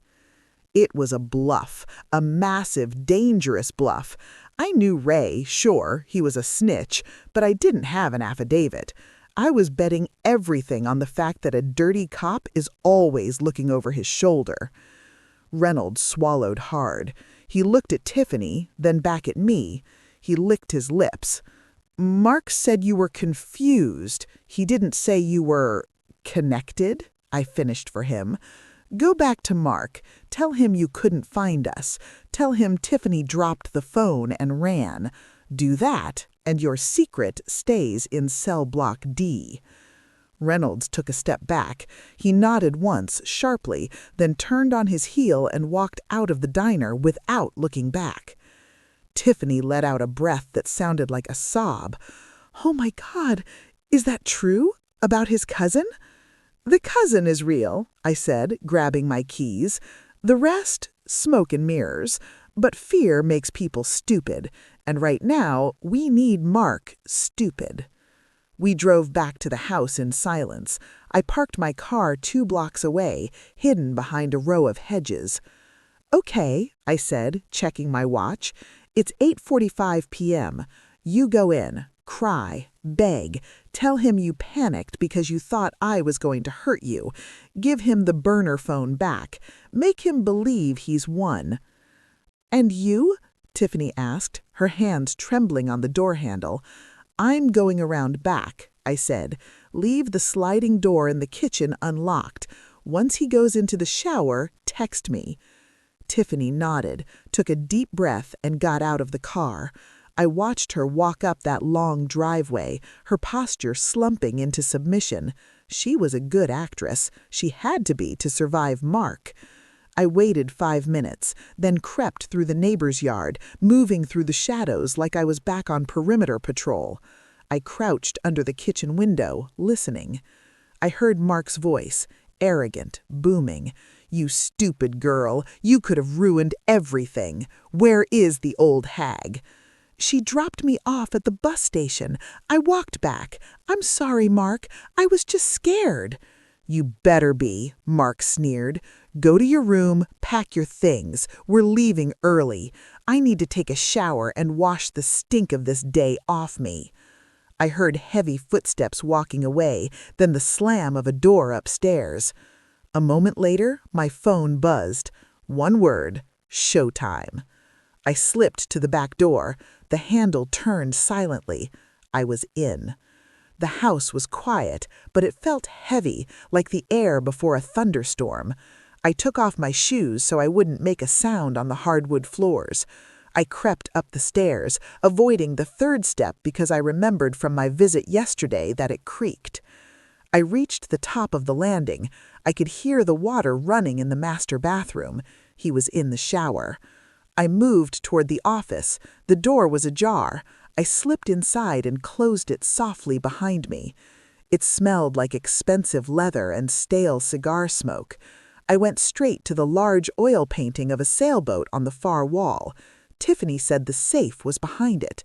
It was a bluff, a massive, dangerous bluff. I knew Ray, sure, he was a snitch, but I didn't have an affidavit. I was betting everything on the fact that a dirty cop is always looking over his shoulder. Reynolds swallowed hard. He looked at Tiffany, then back at me. He licked his lips. "Mark said you were confused. He didn't say you were connected," I finished for him. "Go back to Mark. Tell him you couldn't find us. Tell him Tiffany dropped the phone and ran. Do that, and your secret stays in cell block D." Reynolds took a step back. He nodded once, sharply, then turned on his heel and walked out of the diner without looking back. Tiffany let out a breath that sounded like a sob. "Oh my God, is that true? About his cousin?" "The cousin is real," I said, grabbing my keys. "The rest, smoke and mirrors. But fear makes people stupid, and right now we need Mark stupid." We drove back to the house in silence. I parked my car 2 blocks away, hidden behind a row of hedges. "Okay," I said, checking my watch. "It's 8:45 p.m. You go in, cry, beg, tell him you panicked because you thought I was going to hurt you. Give him the burner phone back. Make him believe he's won." "And you?" Tiffany asked, her hands trembling on the door handle. "I'm going around back," I said. "Leave the sliding door in the kitchen unlocked. Once he goes into the shower, text me." Tiffany nodded, took a deep breath, and got out of the car. I watched her walk up that long driveway, her posture slumping into submission. She was a good actress. She had to be to survive Mark. I waited 5 minutes, then crept through the neighbor's yard, moving through the shadows like I was back on perimeter patrol. I crouched under the kitchen window, listening. I heard Mark's voice, arrogant, booming. "You stupid girl, you could have ruined everything. Where is the old hag?" "She dropped me off at the bus station. I walked back. I'm sorry, Mark. I was just scared." "You better be," Mark sneered. "Go to your room, pack your things. We're leaving early. I need to take a shower and wash the stink of this day off me." I heard heavy footsteps walking away, then the slam of a door upstairs. A moment later, my phone buzzed. One word: showtime. I slipped to the back door. The handle turned silently. I was in. The house was quiet, but it felt heavy, like the air before a thunderstorm. I took off my shoes so I wouldn't make a sound on the hardwood floors. I crept up the stairs, avoiding the third step because I remembered from my visit yesterday that it creaked. I reached the top of the landing. I could hear the water running in the master bathroom. He was in the shower. I moved toward the office. The door was ajar. I slipped inside and closed it softly behind me. It smelled like expensive leather and stale cigar smoke. I went straight to the large oil painting of a sailboat on the far wall. Tiffany said the safe was behind it.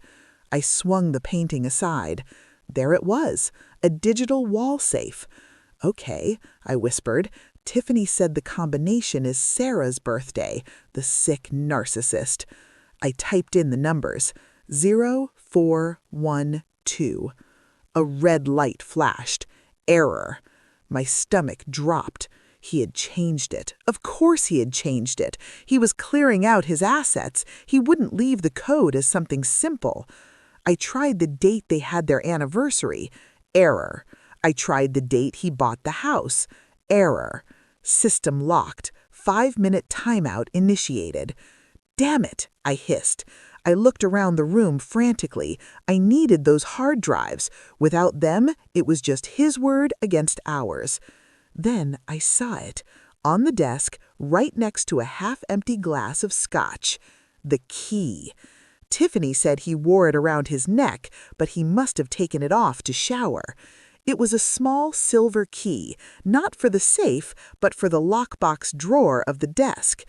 I swung the painting aside. There it was, a digital wall safe. "Okay," I whispered. "Tiffany said the combination is Sarah's birthday, the sick narcissist." I typed in the numbers. 0412. A red light flashed. Error. My stomach dropped. He had changed it. Of course he had changed it. He was clearing out his assets. He wouldn't leave the code as something simple. I tried the date they had their anniversary. Error. I tried the date he bought the house. Error. System locked. 5-minute timeout initiated. "Damn it," I hissed. I looked around the room frantically. I needed those hard drives. Without them, it was just his word against ours. Then I saw it, on the desk, right next to a half-empty glass of scotch. The key. Tiffany said he wore it around his neck, but he must have taken it off to shower. It was a small silver key, not for the safe, but for the lockbox drawer of the desk.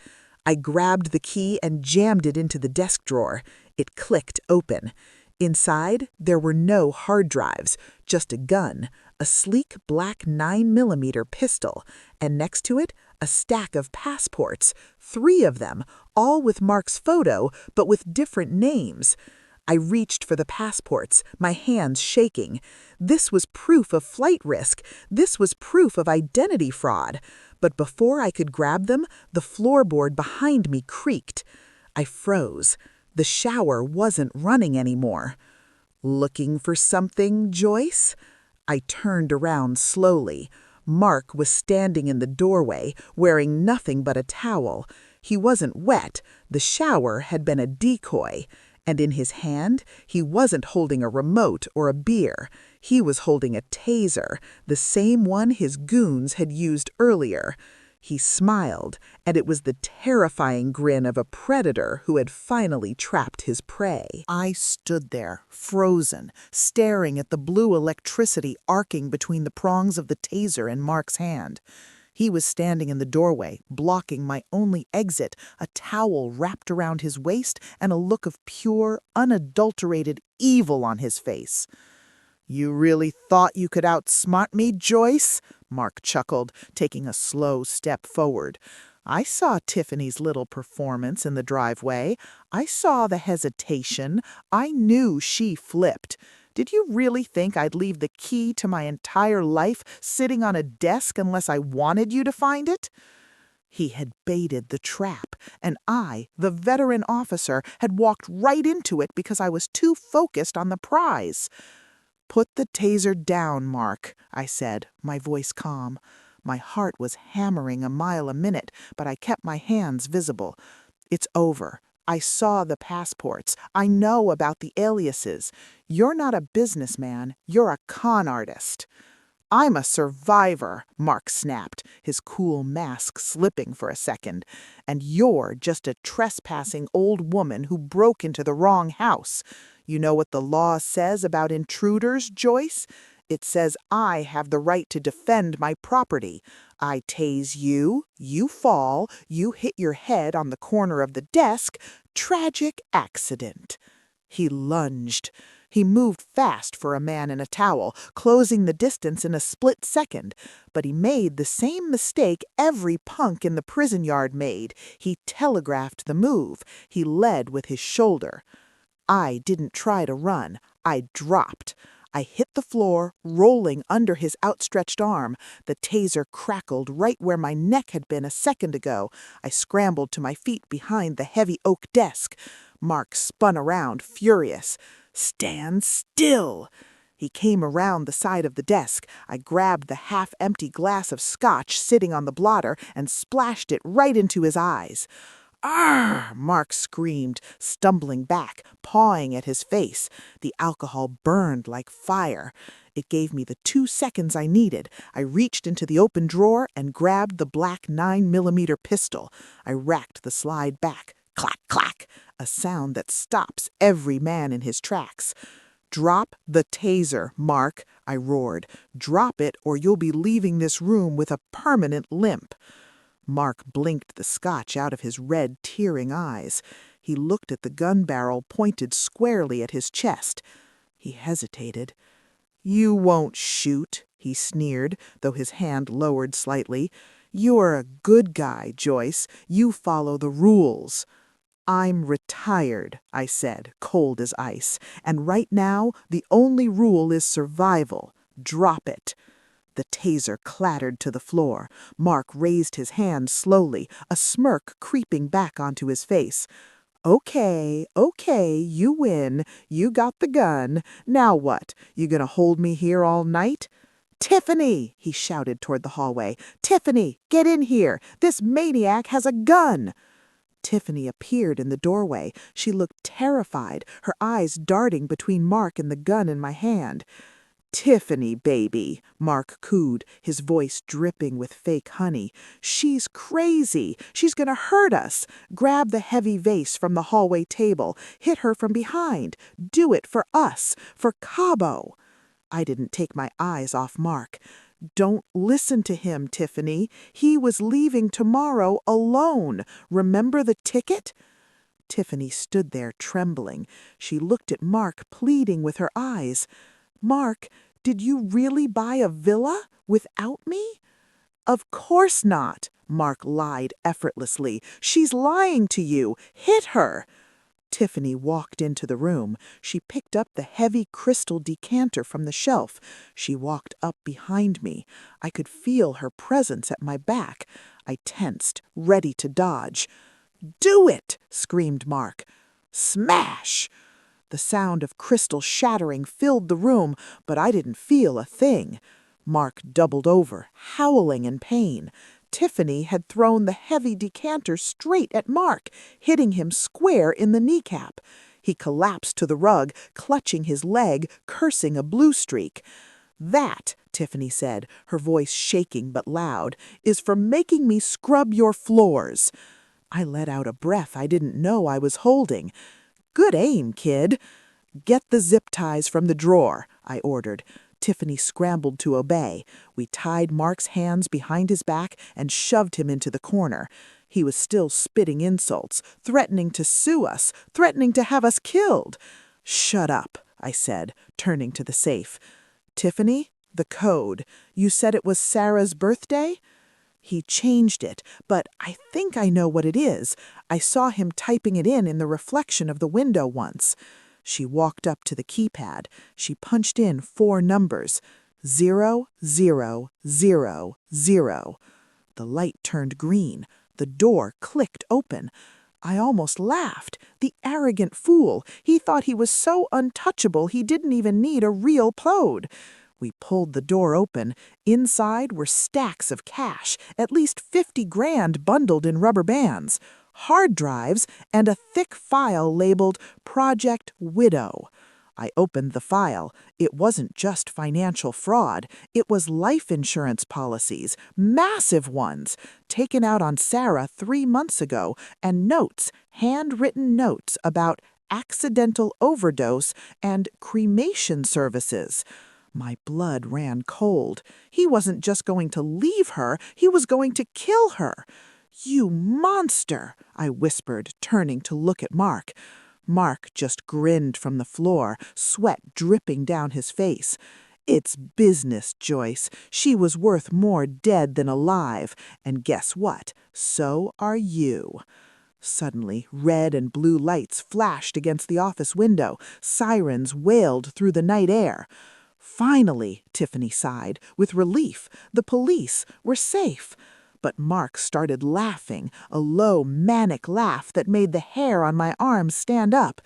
I grabbed the key and jammed it into the desk drawer. It clicked open. Inside, there were no hard drives, just a gun, a sleek black 9mm pistol, and next to it, a stack of passports, 3 of them, all with Mark's photo, but with different names. I reached for the passports, my hands shaking. This was proof of flight risk. This was proof of identity fraud. But before I could grab them, the floorboard behind me creaked. I froze. The shower wasn't running anymore. "Looking for something, Joyce?" I turned around slowly. Mark was standing in the doorway, wearing nothing but a towel. He wasn't wet. The shower had been a decoy. And in his hand, he wasn't holding a remote or a beer. He was holding a taser, the same one his goons had used earlier. He smiled, and it was the terrifying grin of a predator who had finally trapped his prey. I stood there, frozen, staring at the blue electricity arcing between the prongs of the taser in Mark's hand. He was standing in the doorway, blocking my only exit, a towel wrapped around his waist and a look of pure, unadulterated evil on his face. "You really thought you could outsmart me, Joyce?" Mark chuckled, taking a slow step forward. "I saw Tiffany's little performance in the driveway. I saw the hesitation. I knew she flipped. Did you really think I'd leave the key to my entire life sitting on a desk unless I wanted you to find it?" He had baited the trap, and I, the veteran officer, had walked right into it because I was too focused on the prize. "Put the taser down, Mark," I said, my voice calm. My heart was hammering a mile a minute, but I kept my hands visible. "It's over. I saw the passports. I know about the aliases. You're not a businessman. You're a con artist." I'm a survivor, Mark snapped, his cool mask slipping for a second. And you're just a trespassing old woman who broke into the wrong house. You know what the law says about intruders, Joyce? It says I have the right to defend my property. I tase you, you fall, you hit your head on the corner of the desk. Tragic accident. He lunged. He moved fast for a man in a towel, closing the distance in a split second. But he made the same mistake every punk in the prison yard made. He telegraphed the move. He led with his shoulder. I didn't try to run. I dropped. I hit the floor, rolling under his outstretched arm. The taser crackled right where my neck had been a second ago. I scrambled to my feet behind the heavy oak desk. Mark spun around, furious. "Stand still!" He came around the side of the desk. I grabbed the half-empty glass of scotch sitting on the blotter and splashed it right into his eyes. "Arr!" Mark screamed, stumbling back, pawing at his face. The alcohol burned like fire. It gave me the 2 seconds I needed. I reached into the open drawer and grabbed the black 9mm pistol. I racked the slide back. Clack, clack, a sound that stops every man in his tracks. "Drop the taser, Mark," I roared. "Drop it or you'll be leaving this room with a permanent limp." Mark blinked the scotch out of his red, tearing eyes. He looked at the gun barrel pointed squarely at his chest. He hesitated. "You won't shoot," he sneered, though his hand lowered slightly. "You're a good guy, Joyce. You follow the rules." "I'm retired," I said, cold as ice. "And right now, the only rule is survival. Drop it." The taser clattered to the floor. Mark raised his hand slowly, a smirk creeping back onto his face. Okay, you win. You got the gun. Now what? You gonna hold me here all night?" "Tiffany!" he shouted toward the hallway. "Tiffany, get in here! This maniac has a gun!" Tiffany appeared in the doorway. She looked terrified, her eyes darting between Mark and the gun in my hand. "Tiffany, baby," Mark cooed, his voice dripping with fake honey. "She's crazy. She's gonna hurt us. Grab the heavy vase from the hallway table. Hit her from behind. Do it for us, for Cabo." I didn't take my eyes off Mark. "Don't listen to him, Tiffany. He was leaving tomorrow alone. Remember the ticket?" Tiffany stood there trembling. She looked at Mark, pleading with her eyes. "Mark, did you really buy a villa without me?" "Of course not," Mark lied effortlessly. "She's lying to you. Hit her." Tiffany walked into the room. She picked up the heavy crystal decanter from the shelf. She walked up behind me. I could feel her presence at my back. I tensed, ready to dodge. "Do it!" screamed Mark. Smash! The sound of crystal shattering filled the room, but I didn't feel a thing. Mark doubled over, howling in pain. Tiffany had thrown the heavy decanter straight at Mark, hitting him square in the kneecap. He collapsed to the rug, clutching his leg, cursing a blue streak. "That," Tiffany said, her voice shaking but loud, "is for making me scrub your floors." I let out a breath I didn't know I was holding. "Good aim, kid." "Get the zip ties from the drawer," I ordered. Tiffany scrambled to obey. We tied Mark's hands behind his back and shoved him into the corner. He was still spitting insults, threatening to sue us, threatening to have us killed. "Shut up," I said, turning to the safe. "Tiffany, the code. You said it was Sarah's birthday?" "He changed it, but I think I know what it is. I saw him typing it in the reflection of the window once." She walked up to the keypad. She punched in 4 numbers. 0000. The light turned green. The door clicked open. I almost laughed. The arrogant fool. He thought he was so untouchable he didn't even need a real code. We pulled the door open. Inside were stacks of cash, at least 50 grand bundled in rubber bands, hard drives, and a thick file labeled Project Widow. I opened the file. It wasn't just financial fraud. It was life insurance policies, massive ones, taken out on Sarah 3 months ago, and notes, handwritten notes about accidental overdose and cremation services. My blood ran cold. He wasn't just going to leave her, he was going to kill her. "You monster," I whispered, turning to look at Mark. Mark just grinned from the floor, sweat dripping down his face. "It's business, Joyce. She was worth more dead than alive. And guess what? So are you." Suddenly, red and blue lights flashed against the office window. Sirens wailed through the night air. "Finally," Tiffany sighed, with relief. "The police. We're safe." But Mark started laughing, a low, manic laugh that made the hair on my arms stand up.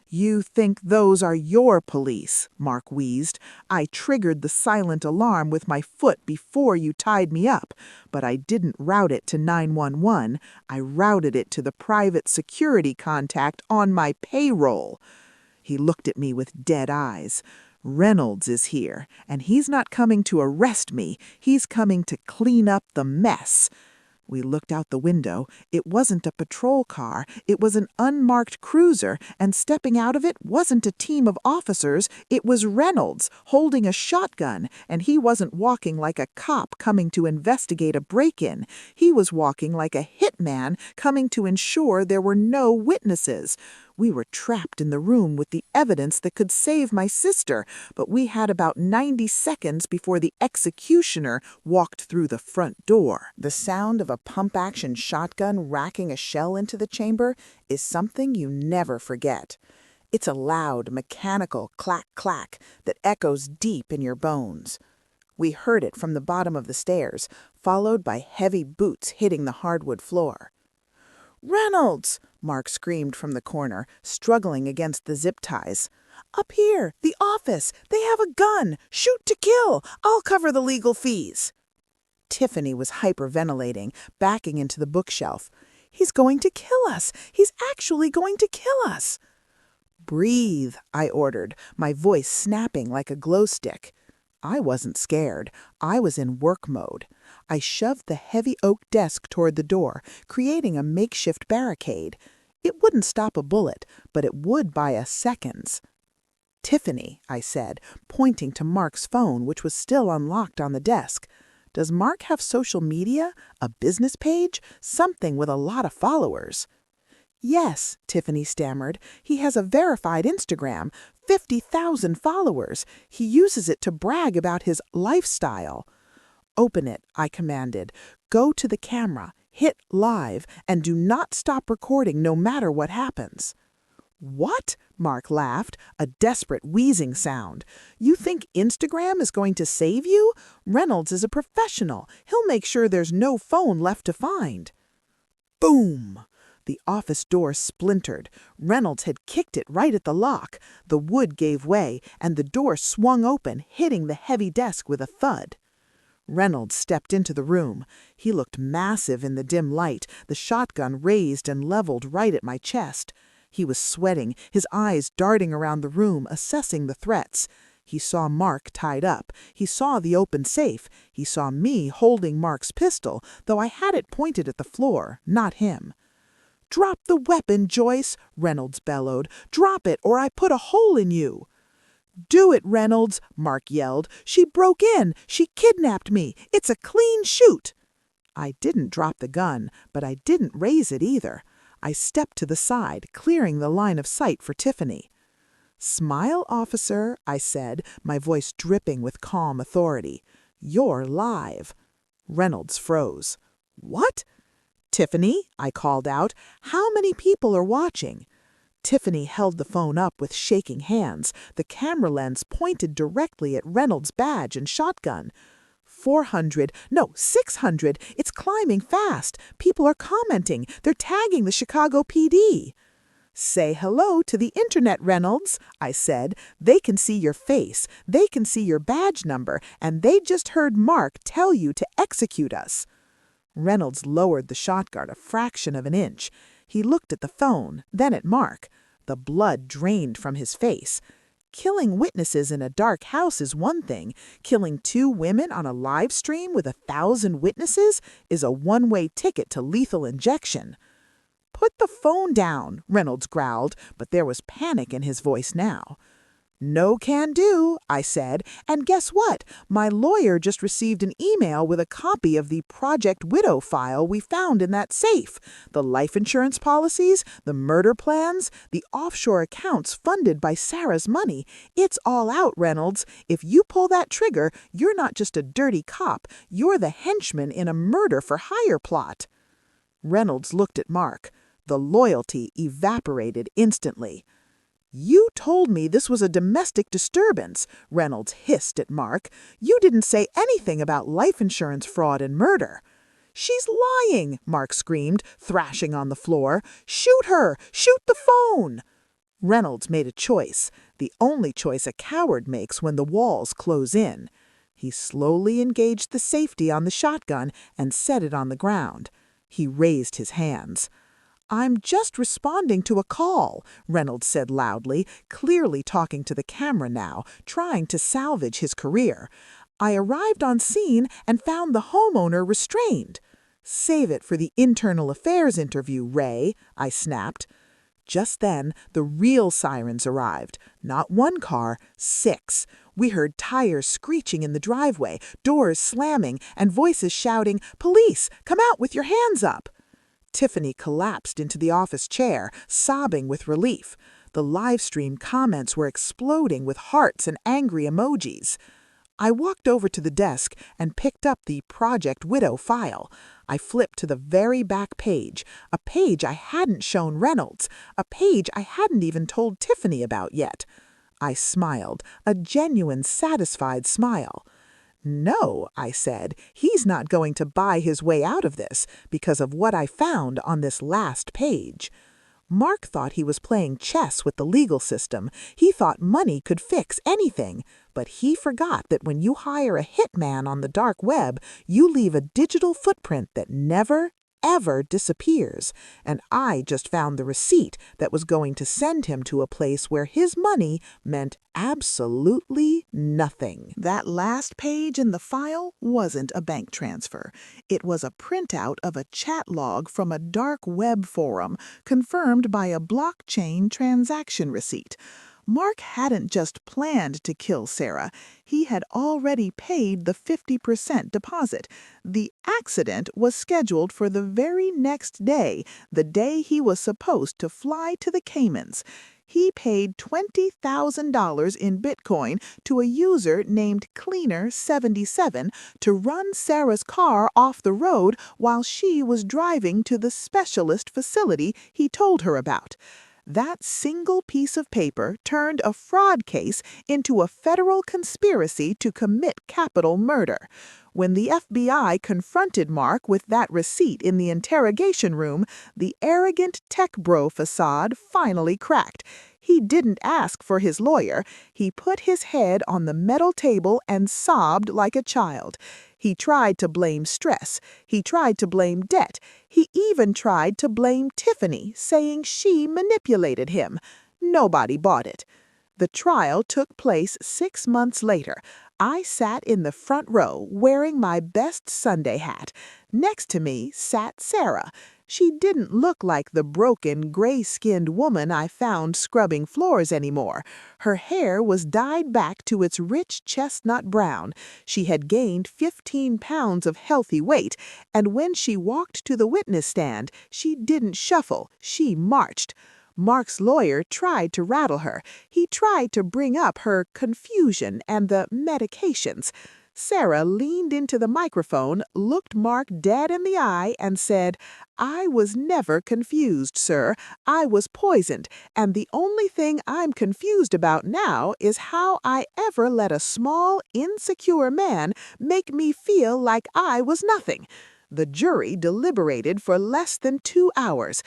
"You think those are your police," Mark wheezed. "I triggered the silent alarm with my foot before you tied me up, but I didn't route it to 911. I routed it to the private security contact on my payroll." He looked at me with dead eyes. "Reynolds is here, and he's not coming to arrest me. He's coming to clean up the mess." We looked out the window. It wasn't a patrol car. It was an unmarked cruiser, and stepping out of it wasn't a team of officers. It was Reynolds, holding a shotgun, and he wasn't walking like a cop coming to investigate a break-in. He was walking like a hitman coming to ensure there were no witnesses. We were trapped in the room with the evidence that could save my sister, but we had about 90 seconds before the executioner walked through the front door. The sound of a pump-action shotgun racking a shell into the chamber is something you never forget. It's a loud, mechanical clack-clack that echoes deep in your bones. We heard it from the bottom of the stairs, followed by heavy boots hitting the hardwood floor. "Reynolds!" Mark screamed from the corner, struggling against the zip ties. "Up here! The office! They have a gun! Shoot to kill! I'll cover the legal fees!" Tiffany was hyperventilating, backing into the bookshelf. "He's going to kill us! He's actually going to kill us!" "Breathe," I ordered, my voice snapping like a glow stick. I wasn't scared. I was in work mode. I shoved the heavy oak desk toward the door, creating a makeshift barricade. It wouldn't stop a bullet, but it would buy us seconds. "Tiffany," I said, pointing to Mark's phone, which was still unlocked on the desk. "Does Mark have social media? A business page? Something with a lot of followers?" "Yes," Tiffany stammered. "He has a verified Instagram, 50,000 followers. He uses it to brag about his lifestyle." "Open it," I commanded. "Go to the camera, hit live, and do not stop recording no matter what happens." "What?" Mark laughed, a desperate wheezing sound. "You think Instagram is going to save you? Reynolds is a professional. He'll make sure there's no phone left to find." Boom! The office door splintered. Reynolds had kicked it right at the lock. The wood gave way, and the door swung open, hitting the heavy desk with a thud. Reynolds stepped into the room. He looked massive in the dim light, the shotgun raised and leveled right at my chest. He was sweating, his eyes darting around the room, assessing the threats. He saw Mark tied up. He saw the open safe. He saw me holding Mark's pistol, though I had it pointed at the floor, not him. "Drop the weapon, Joyce," Reynolds bellowed. "Drop it, or I put a hole in you." "Do it, Reynolds," Mark yelled. "She broke in. She kidnapped me. It's a clean shoot." I didn't drop the gun, but I didn't raise it either. I stepped to the side, clearing the line of sight for Tiffany. "Smile, officer," I said, my voice dripping with calm authority. "You're live." Reynolds froze. "What?" "Tiffany," I called out, "how many people are watching?" Tiffany held the phone up with shaking hands, the camera lens pointed directly at Reynolds' badge and shotgun. 400, no, 600, it's climbing fast. People are commenting, they're tagging the Chicago PD. "Say hello to the internet, Reynolds," I said. "They can see your face, they can see your badge number, and they just heard Mark tell you to execute us." Reynolds lowered the shotgun a fraction of an inch. He looked at the phone, then at Mark. The blood drained from his face. Killing witnesses in a dark house is one thing. Killing 2 women on a live stream with 1,000 witnesses is a one-way ticket to lethal injection. "Put the phone down," Reynolds growled, but there was panic in his voice now. "No can do," I said, and guess what? My lawyer just received an email with a copy of the Project Widow file we found in that safe. The life insurance policies, the murder plans, the offshore accounts funded by Sarah's money. It's all out, Reynolds. If you pull that trigger, you're not just a dirty cop, you're the henchman in a murder-for-hire plot. Reynolds looked at Mark. The loyalty evaporated instantly. "You told me this was a domestic disturbance," Reynolds hissed at Mark. "You didn't say anything about life insurance fraud and murder." "She's lying," Mark screamed, thrashing on the floor. "Shoot her! Shoot the phone!" Reynolds made a choice, the only choice a coward makes when the walls close in. He slowly engaged the safety on the shotgun and set it on the ground. He raised his hands. "I'm just responding to a call," Reynolds said loudly, clearly talking to the camera now, trying to salvage his career. "I arrived on scene and found the homeowner restrained." "Save it for the internal affairs interview, Ray," I snapped. Just then, the real sirens arrived. Not 1 car, 6. We heard tires screeching in the driveway, doors slamming, and voices shouting, "Police, come out with your hands up!" Tiffany collapsed into the office chair, sobbing with relief. The live stream comments were exploding with hearts and angry emojis. I walked over to the desk and picked up the Project Widow file. I flipped to the very back page, a page I hadn't shown Reynolds, a page I hadn't even told Tiffany about yet. I smiled, a genuine, satisfied smile. "No," I said, "he's not going to buy his way out of this because of what I found on this last page." Mark thought he was playing chess with the legal system. He thought money could fix anything. But he forgot that when you hire a hitman on the dark web, you leave a digital footprint that never, ever disappears. And I just found the receipt that was going to send him to a place where his money meant absolutely nothing. That last page in the file wasn't a bank transfer. It was a printout of a chat log from a dark web forum, confirmed by a blockchain transaction receipt. Mark hadn't just planned to kill Sarah. He had already paid the 50% deposit. The accident was scheduled for the very next day, the day he was supposed to fly to the Caymans. He paid $20,000 in Bitcoin to a user named Cleaner77 to run Sarah's car off the road while she was driving to the specialist facility he told her about. That single piece of paper turned a fraud case into a federal conspiracy to commit capital murder. When the FBI confronted Mark with that receipt in the interrogation room, the arrogant tech bro facade finally cracked. He didn't ask for his lawyer. He put his head on the metal table and sobbed like a child. He tried to blame stress. He tried to blame debt. He even tried to blame Tiffany, saying she manipulated him. Nobody bought it. The trial took place 6 months later. I sat in the front row, wearing my best Sunday hat. Next to me sat Sarah. She didn't look like the broken, gray-skinned woman I found scrubbing floors anymore. Her hair was dyed back to its rich chestnut brown. She had gained 15 pounds of healthy weight, and when she walked to the witness stand, she didn't shuffle, she marched. Mark's lawyer tried to rattle her. He tried to bring up her confusion and the medications. Sarah leaned into the microphone, looked Mark dead in the eye, and said, "I was never confused, sir. I was poisoned, and the only thing I'm confused about now is how I ever let a small, insecure man make me feel like I was nothing." The jury deliberated for less than 2 hours.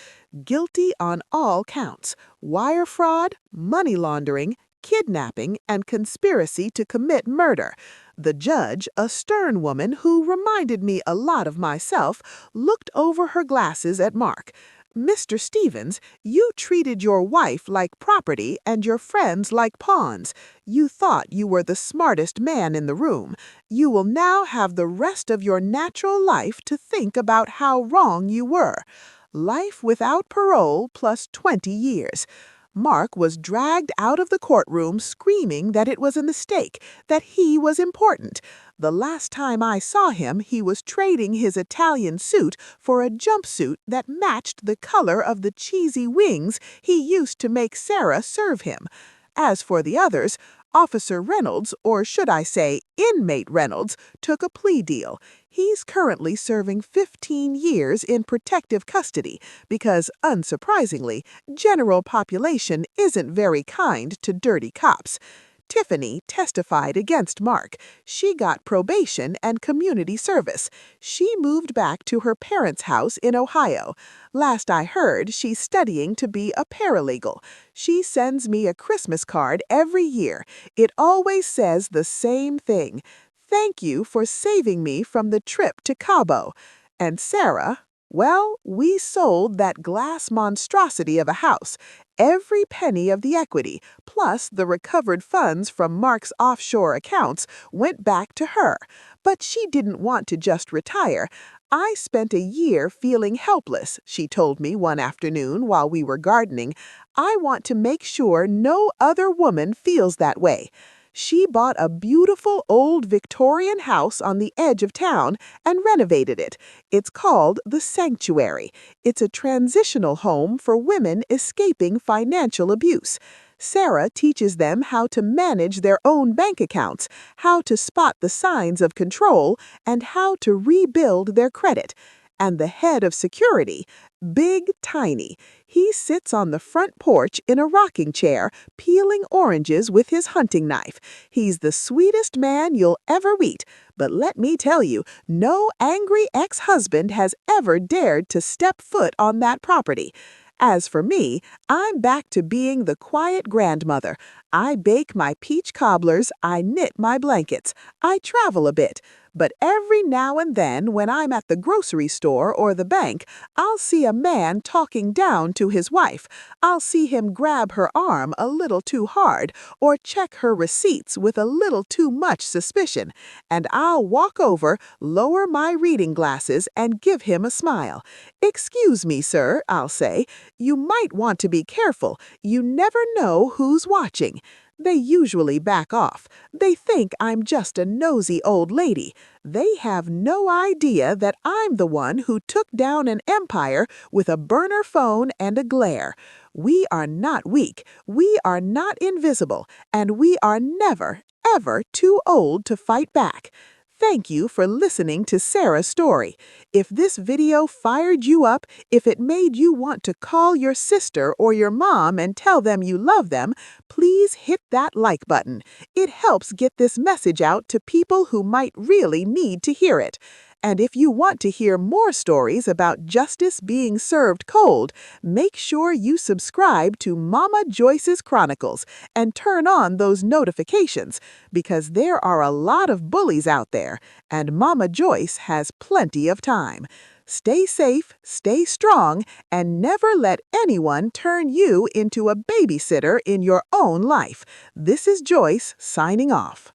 Guilty on all counts: wire fraud, money laundering, kidnapping, and conspiracy to commit murder. The judge, a stern woman who reminded me a lot of myself, looked over her glasses at Mark. Mr. Stevens, you treated your wife like property and your friends like pawns. You thought you were the smartest man in the room. You will now have the rest of your natural life to think about how wrong you were. Life without parole plus 20 years. Mark was dragged out of the courtroom screaming that it was a mistake, that he was important. The last time I saw him, he was trading his Italian suit for a jumpsuit that matched the color of the cheesy wings he used to make Sarah serve him. As for the others, Officer Reynolds, or should I say Inmate Reynolds, took a plea deal. He's currently serving 15 years in protective custody because, unsurprisingly, general population isn't very kind to dirty cops. Tiffany testified against Mark. She got probation and community service. She moved back to her parents' house in Ohio. Last I heard, she's studying to be a paralegal. She sends me a Christmas card every year. It always says the same thing. Thank you for saving me from the trip to Cabo. And Sarah, well, we sold that glass monstrosity of a house. Every penny of the equity, plus the recovered funds from Mark's offshore accounts, went back to her. But she didn't want to just retire. I spent a year feeling helpless, she told me one afternoon while we were gardening. I want to make sure no other woman feels that way. She bought a beautiful old Victorian house on the edge of town and renovated it. It's called The Sanctuary. It's a transitional home for women escaping financial abuse. Sarah teaches them how to manage their own bank accounts, how to spot the signs of control, and how to rebuild their credit. And the head of security, Big Tiny, he sits on the front porch in a rocking chair, peeling oranges with his hunting knife. He's the sweetest man you'll ever meet. But let me tell you, no angry ex-husband has ever dared to step foot on that property. As for me, I'm back to being the quiet grandmother. I bake my peach cobblers, I knit my blankets, I travel a bit. But every now and then, when I'm at the grocery store or the bank, I'll see a man talking down to his wife. I'll see him grab her arm a little too hard or check her receipts with a little too much suspicion. And I'll walk over, lower my reading glasses, and give him a smile. "Excuse me, sir," I'll say. "You might want to be careful. You never know who's watching." They usually back off. They think I'm just a nosy old lady. They have no idea that I'm the one who took down an empire with a burner phone and a glare. We are not weak, we are not invisible, and we are never, ever too old to fight back. Thank you for listening to Sarah's story. If this video fired you up, if it made you want to call your sister or your mom and tell them you love them, please hit that like button. It helps get this message out to people who might really need to hear it. And if you want to hear more stories about justice being served cold, make sure you subscribe to Mama Joyce's Chronicles and turn on those notifications, because there are a lot of bullies out there, and Mama Joyce has plenty of time. Stay safe, stay strong, and never let anyone turn you into a babysitter in your own life. This is Joyce signing off.